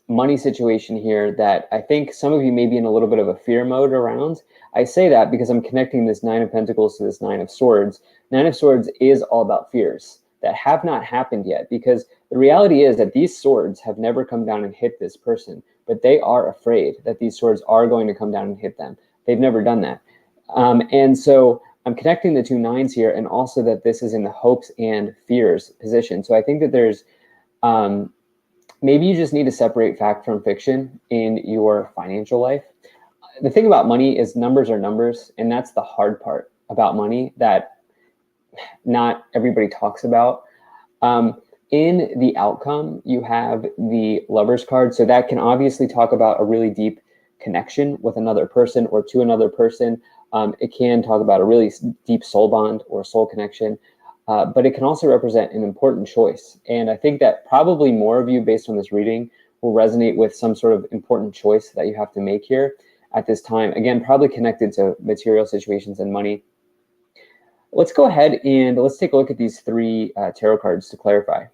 money situation here that I think some of you may be in a little bit of a fear mode around. I say that because I'm connecting this Nine of Pentacles to this Nine of Swords. Nine of Swords is all about fears that have not happened yet, because the reality is that these swords have never come down and hit this person, but they are afraid that these swords are going to come down and hit them. They've never done that. And so I'm connecting the two nines here, and also that this is in the hopes and fears position. So I think that there's maybe you just need to separate fact from fiction in your financial life. The thing about money is numbers are numbers, and that's the hard part about money that not everybody talks about. In the outcome, you have the Lovers card. So that can obviously talk about a really deep connection with another person or to another person. It can talk about a really deep soul bond or soul connection, but it can also represent an important choice. And I think that probably more of you, based on this reading, will resonate with some sort of important choice that you have to make here. at this time. Again, probably connected to material situations and money. Let's go ahead and let's take a look at these three tarot cards to clarify.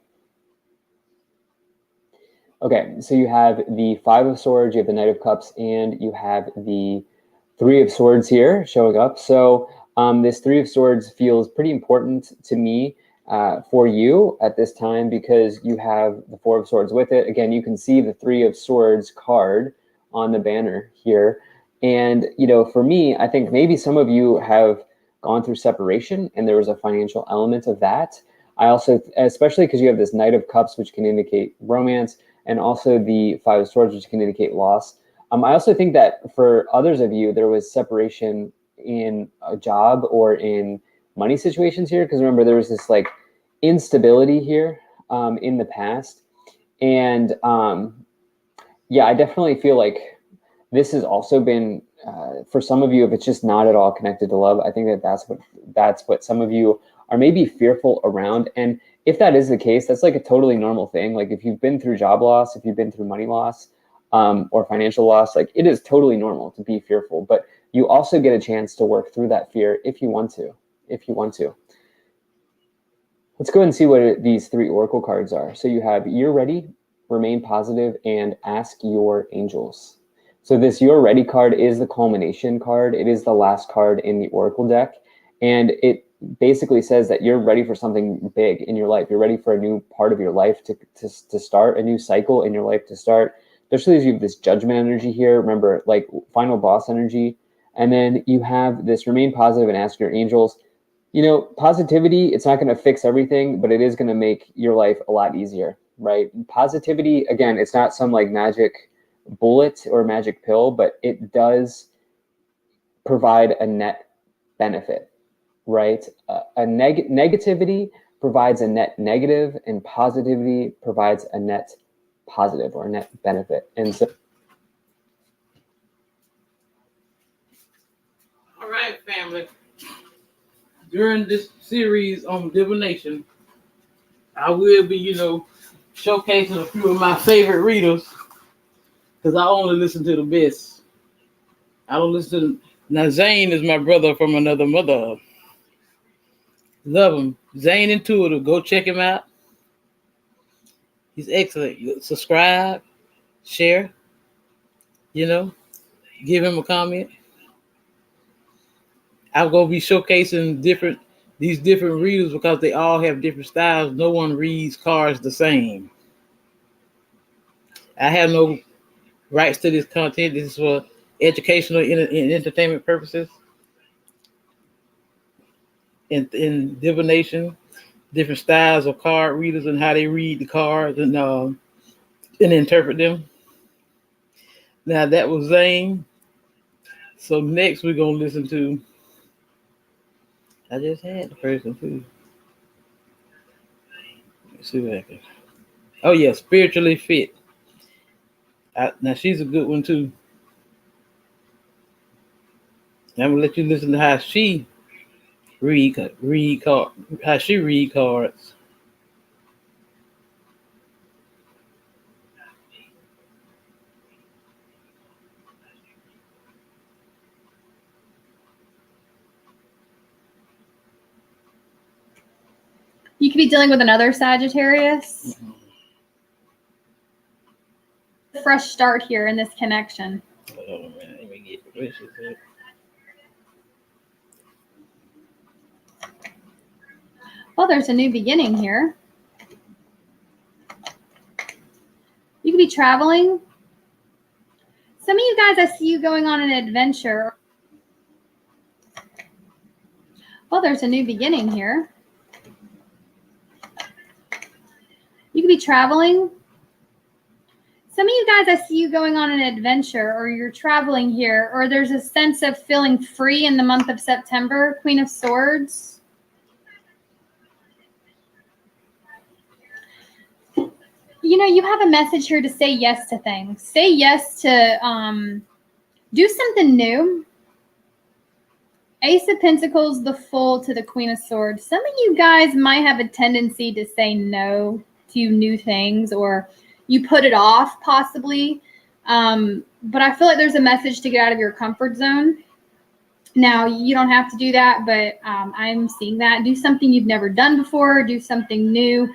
Okay, so you have the Five of Swords, you have the Knight of Cups, and you have the Three of Swords here showing up. So this Three of Swords feels pretty important to me for you at this time because you have the Four of Swords with it. Again, you can see the Three of Swords card on the banner here. And, you know, for me, I think maybe some of you have gone through separation and there was a financial element of that. I also, especially because you have this Knight of Cups, which can indicate romance, and also the Five of Swords, which can indicate loss. I also think that for others of you, there was separation in a job or in money situations here. Because remember, there was this like instability here in the past. And yeah, I definitely feel like this has also been, for some of you, if it's just not at all connected to love, I think that that's what some of you are maybe fearful around. And if that is the case, that's like a totally normal thing. Like if you've been through job loss, if you've been through money loss or financial loss, like it is totally normal to be fearful. But you also get a chance to work through that fear if you want to. Let's go ahead and see what these three oracle cards are. So you have You're Ready, Remain Positive, and Ask Your Angels. So this You're Ready card is the culmination card. It is the last card in the oracle deck. And it basically says that you're ready for something big in your life. You're ready for a new part of your life to start, a new cycle in your life to start. Especially as you have this judgment energy here. Remember, like final boss energy. And then you have this Remain Positive and Ask Your Angels. You know, positivity, it's not going to fix everything, but it is going to make your life a lot easier, right? Positivity, again, it's not some like magic bullet or magic pill, but it does provide a net benefit, right? Negativity provides a net negative, and positivity provides a net positive or a net benefit. And so,
All right, family. During this series on divination, I will be, showcasing a few of my favorite readers because I only listen to the best. I don't listen to. Now, Zane is my brother from another mother. Love him. Zane Intuitive. Go check him out. He's excellent. Subscribe, share, give him a comment. I'm going to be showcasing these different readers because they all have different styles. No one reads cards the same. I have no rights to this content. This is for educational and entertainment purposes. In divination, different styles of card readers and how they read the cards and interpret them. Now that was Zane. So next we're gonna listen to. I just had the person too. Let's see what I can. Oh yeah, Spiritually Fit. Now she's a good one too. I'm gonna let you listen to how she read cards.
You could be dealing with another Sagittarius.
Mm-hmm.
Fresh start here in this connection.
Hold on a minute. Let me get where she's at.
Well, there's a new beginning here. You could be traveling. Some of you guys, I see you going on an adventure. Well, there's a new beginning here. You could be traveling. Some of you guys, I see you going on an adventure, or you're traveling here, or there's a sense of feeling free in the month of September. Queen of Swords. You have a message here to say yes to things. Say yes to do something new. Ace of Pentacles, the Fool to the Queen of Swords. Some of you guys might have a tendency to say no to new things, or you put it off possibly. But I feel like there's a message to get out of your comfort zone. Now, you don't have to do that, but I'm seeing that. Do something you've never done before. Do something new.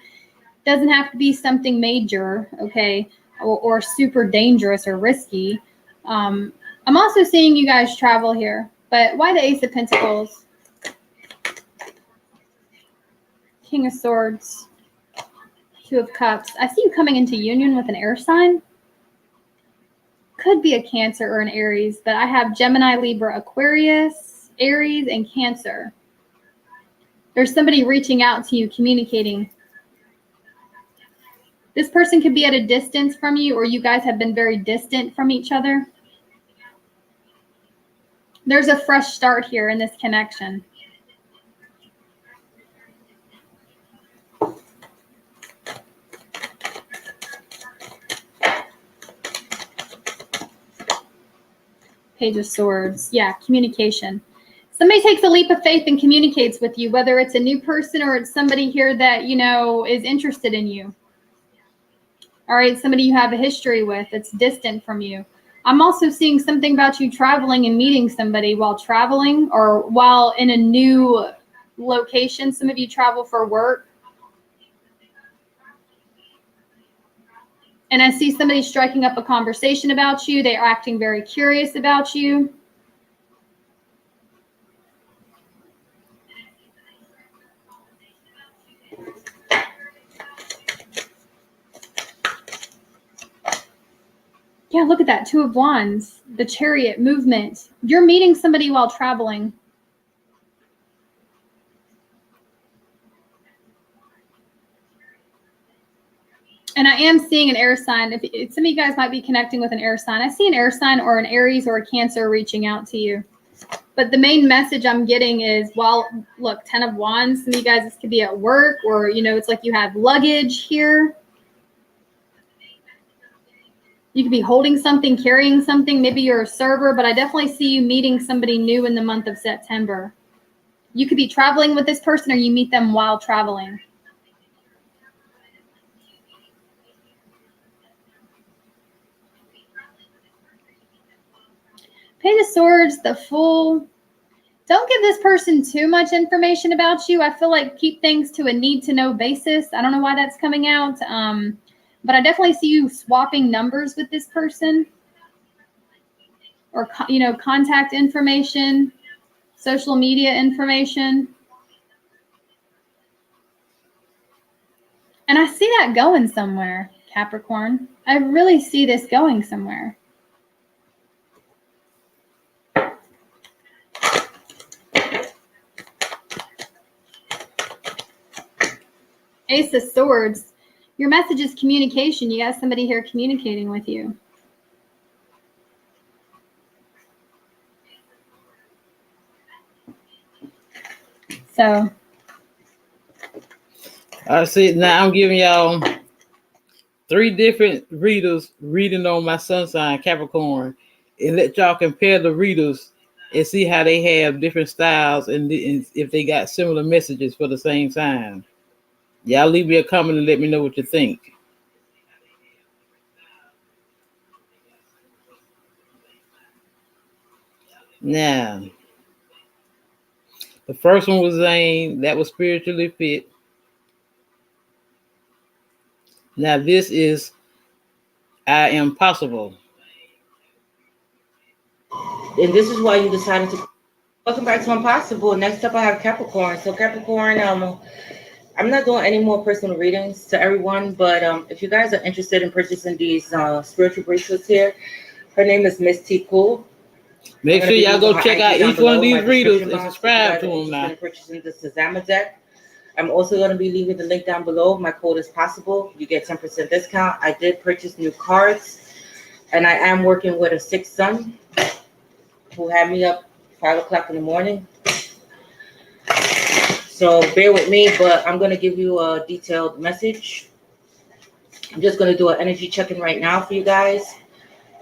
Doesn't have to be something major, okay, or super dangerous or risky. I'm also seeing you guys travel here. But why the Ace of Pentacles? King of Swords. Two of Cups. I see you coming into union with an air sign. Could be a Cancer or an Aries, but I have Gemini, Libra, Aquarius, Aries, and Cancer. There's somebody reaching out to you, communicating. This person could be at a distance from you, or you guys have been very distant from each other. There's a fresh start here in this connection. Page of Swords. Yeah, communication. Somebody takes a leap of faith and communicates with you, whether it's a new person or it's somebody here that, you know, is interested in you. All right, somebody you have a history with that's distant from you. I'm also seeing something about you traveling and meeting somebody while traveling or while in a new location. Some of you travel for work. And I see somebody striking up a conversation about you. They are acting very curious about you. Yeah, look at that. Two of Wands, the Chariot, movement. You're meeting somebody while traveling. And I am seeing an air sign. If some of you guys might be connecting with an air sign. I see an air sign or an Aries or a Cancer reaching out to you. But the main message I'm getting is, well, look, 10 of Wands. Some of you guys, this could be at work or, you know, it's like you have luggage here. You could be holding something, carrying something. Maybe you're a server, but I definitely see you meeting somebody new in the month of September. You could be traveling with this person or you meet them while traveling. Page of Swords, the Fool. Don't give this person too much information about you. I feel like keep things to a need-to-know basis. I don't know why that's coming out, but I definitely see you swapping numbers with this person or, you know, contact information, social media information. And I see that going somewhere, Capricorn. I really see this going somewhere. Ace of Swords. Your message is communication. You got somebody here communicating with you. So
I see. Now I'm giving y'all 3 different readers reading on my sun sign, Capricorn, and let y'all compare the readers and see how they have different styles and if they got similar messages for the same sign. Y'all leave me a comment and let me know what you think. Now, the first one was Zane. That was spiritually fit. Now this is I am possible.
And this is why you decided to. Welcome back to Impossible. Next up, I have Capricorn. So Capricorn, I'm not doing any more personal readings to everyone, but if you guys are interested in purchasing these spiritual bracelets here, her name is Miss T. Cool.
Make sure y'all go check out each one of these readers and subscribe to them now.
Purchasing the Shazam deck. I'm also going to be leaving the link down below. My code is possible. You get 10% discount. I did purchase new cards, and I am working with a 6th son who had me up 5 o'clock in the morning. So bear with me, but I'm going to give you a detailed message. I'm just going to do an energy check-in right now for you guys.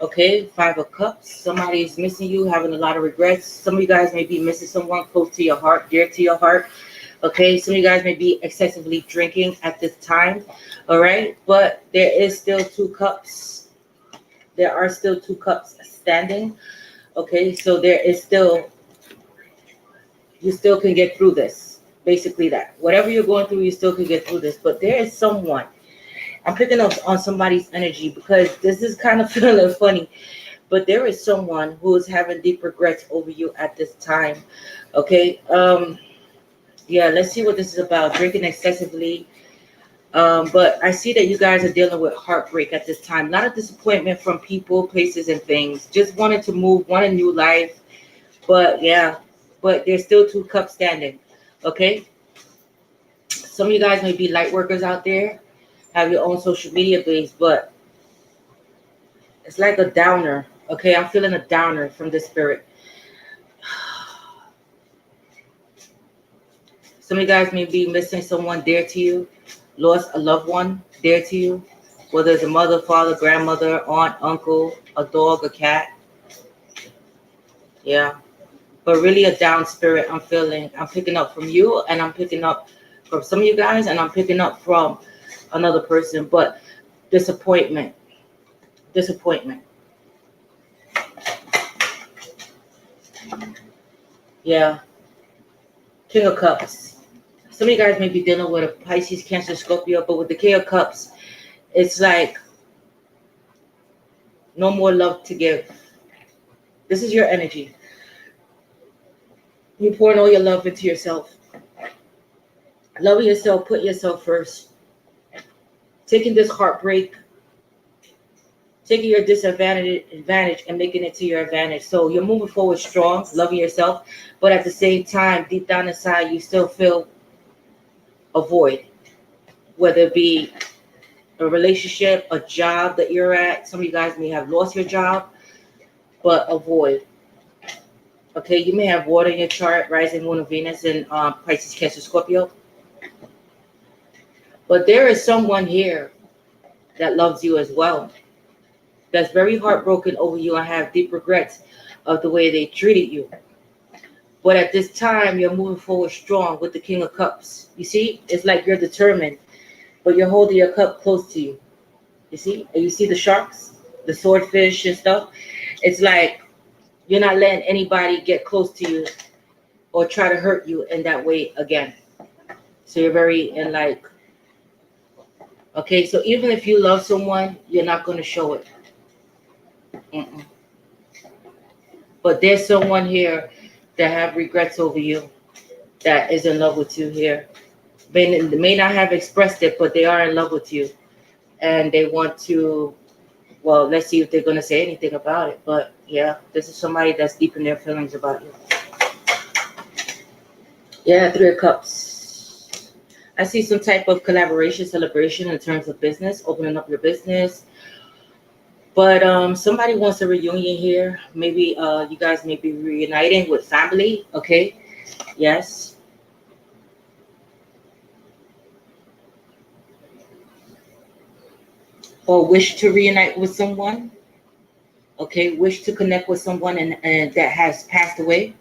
Okay, 5 of Cups. Somebody is missing you, having a lot of regrets. Some of you guys may be missing someone close to your heart, dear to your heart. Okay, some of you guys may be excessively drinking at this time. All right, but there is still 2 cups. there are still 2 cups standing. Okay, so there is still, you still can get through this. Basically, that whatever you're going through, you still can get through this. But there is someone, I'm picking up on somebody's energy because this is kind of feeling funny. But there is someone who is having deep regrets over you at this time. Okay. Yeah, let's see what this is about. Drinking excessively. But I see that you guys are dealing with heartbreak at this time. Not a disappointment from people, places, and things. Just wanted to move, want a new life. But yeah, but there's still 2 cups standing. Okay. Some of you guys may be light workers out there, have your own social media base, but it's like a downer. Okay, I'm feeling a downer from the spirit. Some of you guys may be missing someone dear to you, lost a loved one dear to you, whether it's a mother, father, grandmother, aunt, uncle, a dog, a cat. Yeah, but really a down spirit I'm feeling. I'm picking up from you, and I'm picking up from some of you guys, and I'm picking up from another person. But disappointment. Yeah, King of Cups. Some of you guys may be dealing with a Pisces, Cancer, Scorpio, but with the King of Cups, it's like no more love to give. This is your energy. You're pouring all your love into yourself. Loving yourself, put yourself first. Taking this heartbreak, taking your disadvantage and making it to your advantage. So you're moving forward strong, loving yourself, but at the same time, deep down inside, you still feel a void, whether it be a relationship, a job that you're at. Some of you guys may have lost your job, but a void. Okay, you may have water in your chart, rising moon of Venus and Pisces, Cancer, Scorpio. But there is someone here that loves you as well, that's very heartbroken over you and have deep regrets of the way they treated you. But at this time, you're moving forward strong with the King of Cups. You see, it's like you're determined, but you're holding your cup close to you. You see, and you see the sharks, the swordfish and stuff. It's like you're not letting anybody get close to you or try to hurt you in that way again. So you're very in like, okay, so even if you love someone, you're not going to show it. Mm-mm. But there's someone here that have regrets over you, that is in love with you here. They may not have expressed it, but they are in love with you. And they want to, well, let's see if they're going to say anything about it. But yeah, this is somebody that's deep in their feelings about you. Yeah, 3 of Cups. I see some type of collaboration, celebration in terms of business, opening up your business. But somebody wants a reunion here. Maybe you guys may be reuniting with family. Okay. Yes. Or wish to reunite with someone. Okay. Wish to connect with someone and that has passed away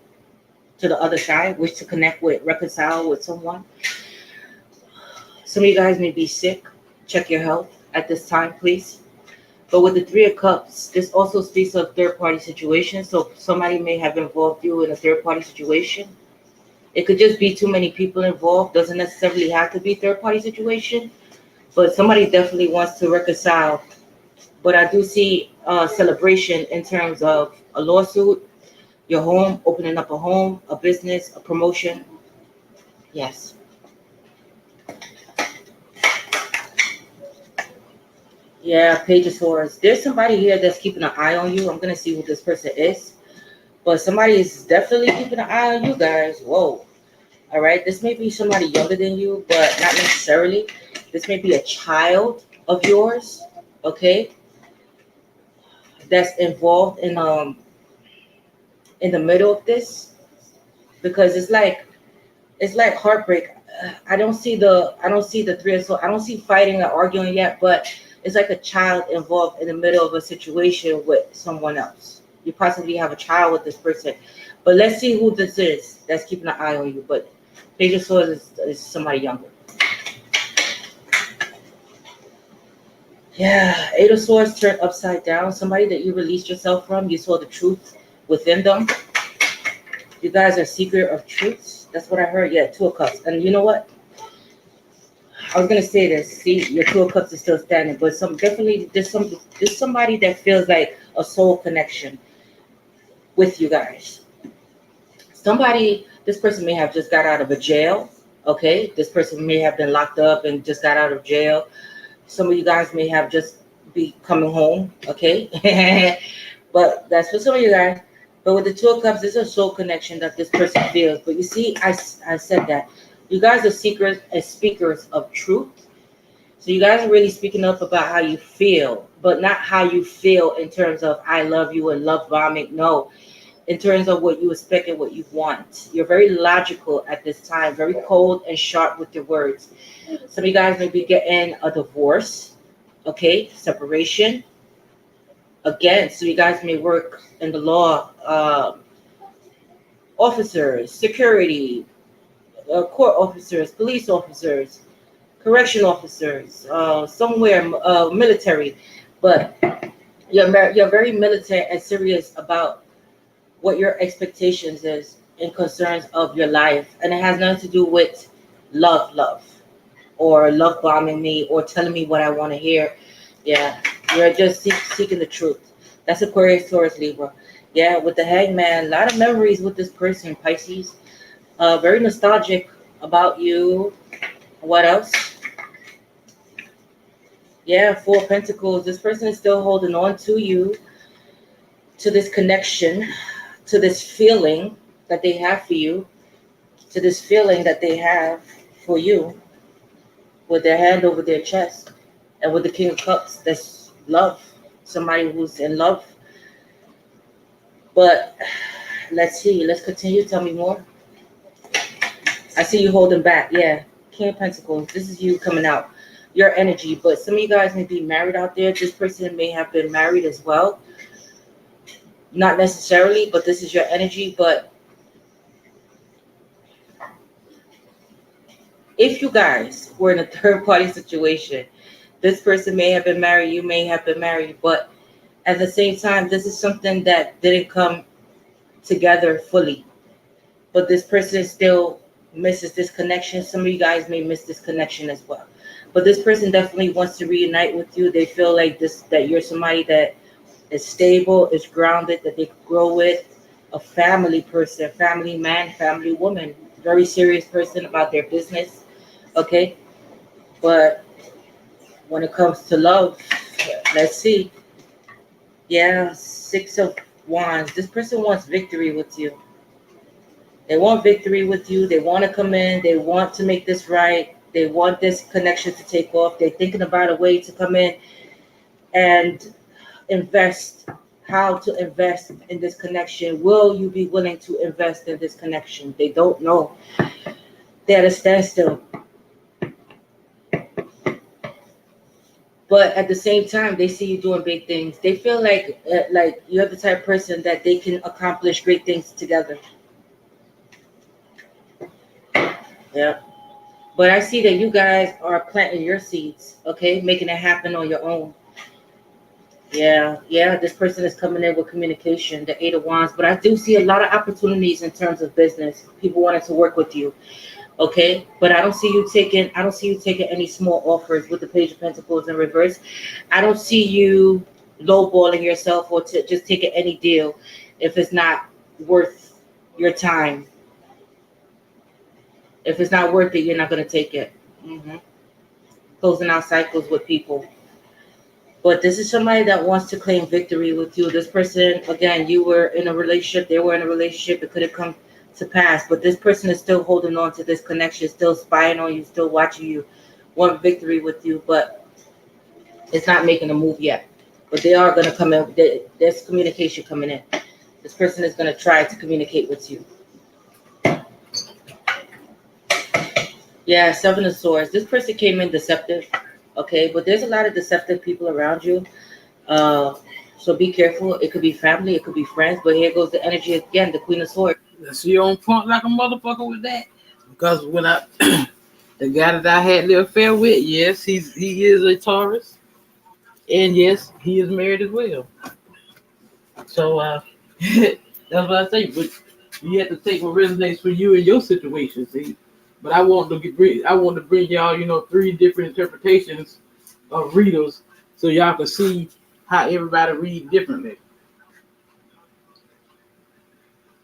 to the other side. Wish to connect with, reconcile with someone. Some of you guys may be sick. Check your health at this time, please. But with the 3 of Cups, this also speaks of third-party situation. So somebody may have involved you in a third-party situation. It could just be too many people involved. Doesn't necessarily have to be third-party situation. But somebody definitely wants to reconcile. But I do see celebration in terms of a lawsuit, your home, opening up a home, a business, a promotion. Yes. Yeah, Page of Swords. There's somebody here that's keeping an eye on you. I'm going to see who this person is. But somebody is definitely keeping an eye on you guys. Whoa. All right. This may be somebody younger than you, but not necessarily. This may be a child of yours. Okay. That's involved in the middle of this. Because it's like heartbreak. I don't see the 3 of Swords. I don't see fighting or arguing yet, but it's like a child involved in the middle of a situation with someone else. You possibly have a child with this person. But let's see who this is that's keeping an eye on you. But Page of Swords is somebody younger. Yeah, Eight of Swords turned upside down. Somebody that you released yourself from, you saw the truth within them. You guys are seeker of truths. That's what I heard. Yeah, Two of Cups. And you know what? I was gonna say this. See, your Two of Cups is still standing, but some definitely there's somebody that feels like a soul connection with you guys. Somebody, this person may have just got out of a jail. Okay, this person may have been locked up and just got out of jail. Some of you guys may have just be coming home. Okay, but that's for some of you guys. But with the Two of Cups, there's a soul connection that this person feels. But you see, I said that you guys are seekers and speakers of truth. So you guys are really speaking up about how you feel, but not how you feel in terms of I love you and love bombing. No, in terms of what you expect and what you want. You're very logical at this time, very cold and sharp with your words. Some of you guys may be getting a divorce, okay, separation. Again, so you guys may work in the law, officers, security, court officers, police officers, correction officers, somewhere military, but you're very militant and serious about what your expectations is in concerns of your life, and it has nothing to do with love, or love bombing me or telling me what I want to hear. Yeah, you're just seeking the truth. That's Aquarius, Taurus, Libra. Yeah, with the Hangman, a lot of memories with this person, Pisces. Very nostalgic about you. What else? Yeah, Four of Pentacles. This person is still holding on to you, to this connection, to this feeling that they have for you, to this feeling that they have for you, with their hand over their chest. And with the King of Cups, that's love. Somebody who's in love. But let's see. Let's continue. Tell me more. I see you holding back. Yeah. King of Pentacles. This is you coming out. Your energy. But some of you guys may be married out there. This person may have been married as well. Not necessarily, but this is your energy. But if you guys were in a third party situation, this person may have been married. You may have been married. But at the same time, this is something that didn't come together fully. But this person still misses this connection. Some of you guys may miss this connection as well. But this person definitely wants to reunite with you. They feel like that you're somebody that is stable, is grounded, that they could grow with. A family person, family man, family woman. Very serious person about their business. Okay? But when it comes to love, let's see. Yeah, Six of Wands. This person wants victory with you. They want victory with you. They want to come in. They want to make this right. They want this connection to take off. They're thinking about a way to come in and invest, how to invest in this connection. Will you be willing to invest in this connection? They don't know. They're at a standstill. But at the same time, they see you doing big things. They feel like you're the type of person that they can accomplish great things together. Yeah. But I see that you guys are planting your seeds, okay? Making it happen on your own. Yeah. This person is coming in with communication, the Eight of Wands. But I do see a lot of opportunities in terms of business. People wanting to work with you, okay? But I don't see you taking any small offers with the Page of Pentacles in reverse. I don't see you lowballing yourself or just taking any deal if it's not worth your time. If it's not worth it, you're not going to take it. Closing out cycles with people. But this is somebody that wants to claim victory with you. This person, again, you were in a relationship, they were in a relationship, it could have come to pass. But this person is still holding on to this connection, still spying on you, still watching you, want victory with you, but it's not making a move yet. But they are going to come in. There's communication coming in. This person is going to try to communicate with you. Yeah, Seven of Swords. This person came in deceptive, okay? But there's a lot of deceptive people around you. So be careful. It could be family, it could be friends. But here goes the energy again, the Queen of Swords.
So you're on point like a motherfucker with that. Because when the guy that I had the affair with, yes, he is a Taurus. And yes, he is married as well. So that's what I say. But you have to take what resonates for you in your situation. See, but I want to bring y'all, three different interpretations of readers, so y'all can see how everybody read differently.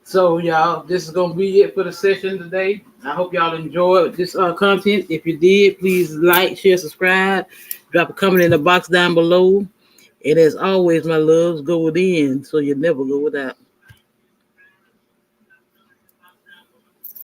So y'all, this is gonna be it for the session today. I hope y'all enjoyed this content. If you did, please like, share, subscribe, drop a comment in the box down below. And as always, my loves, go within so you never go without.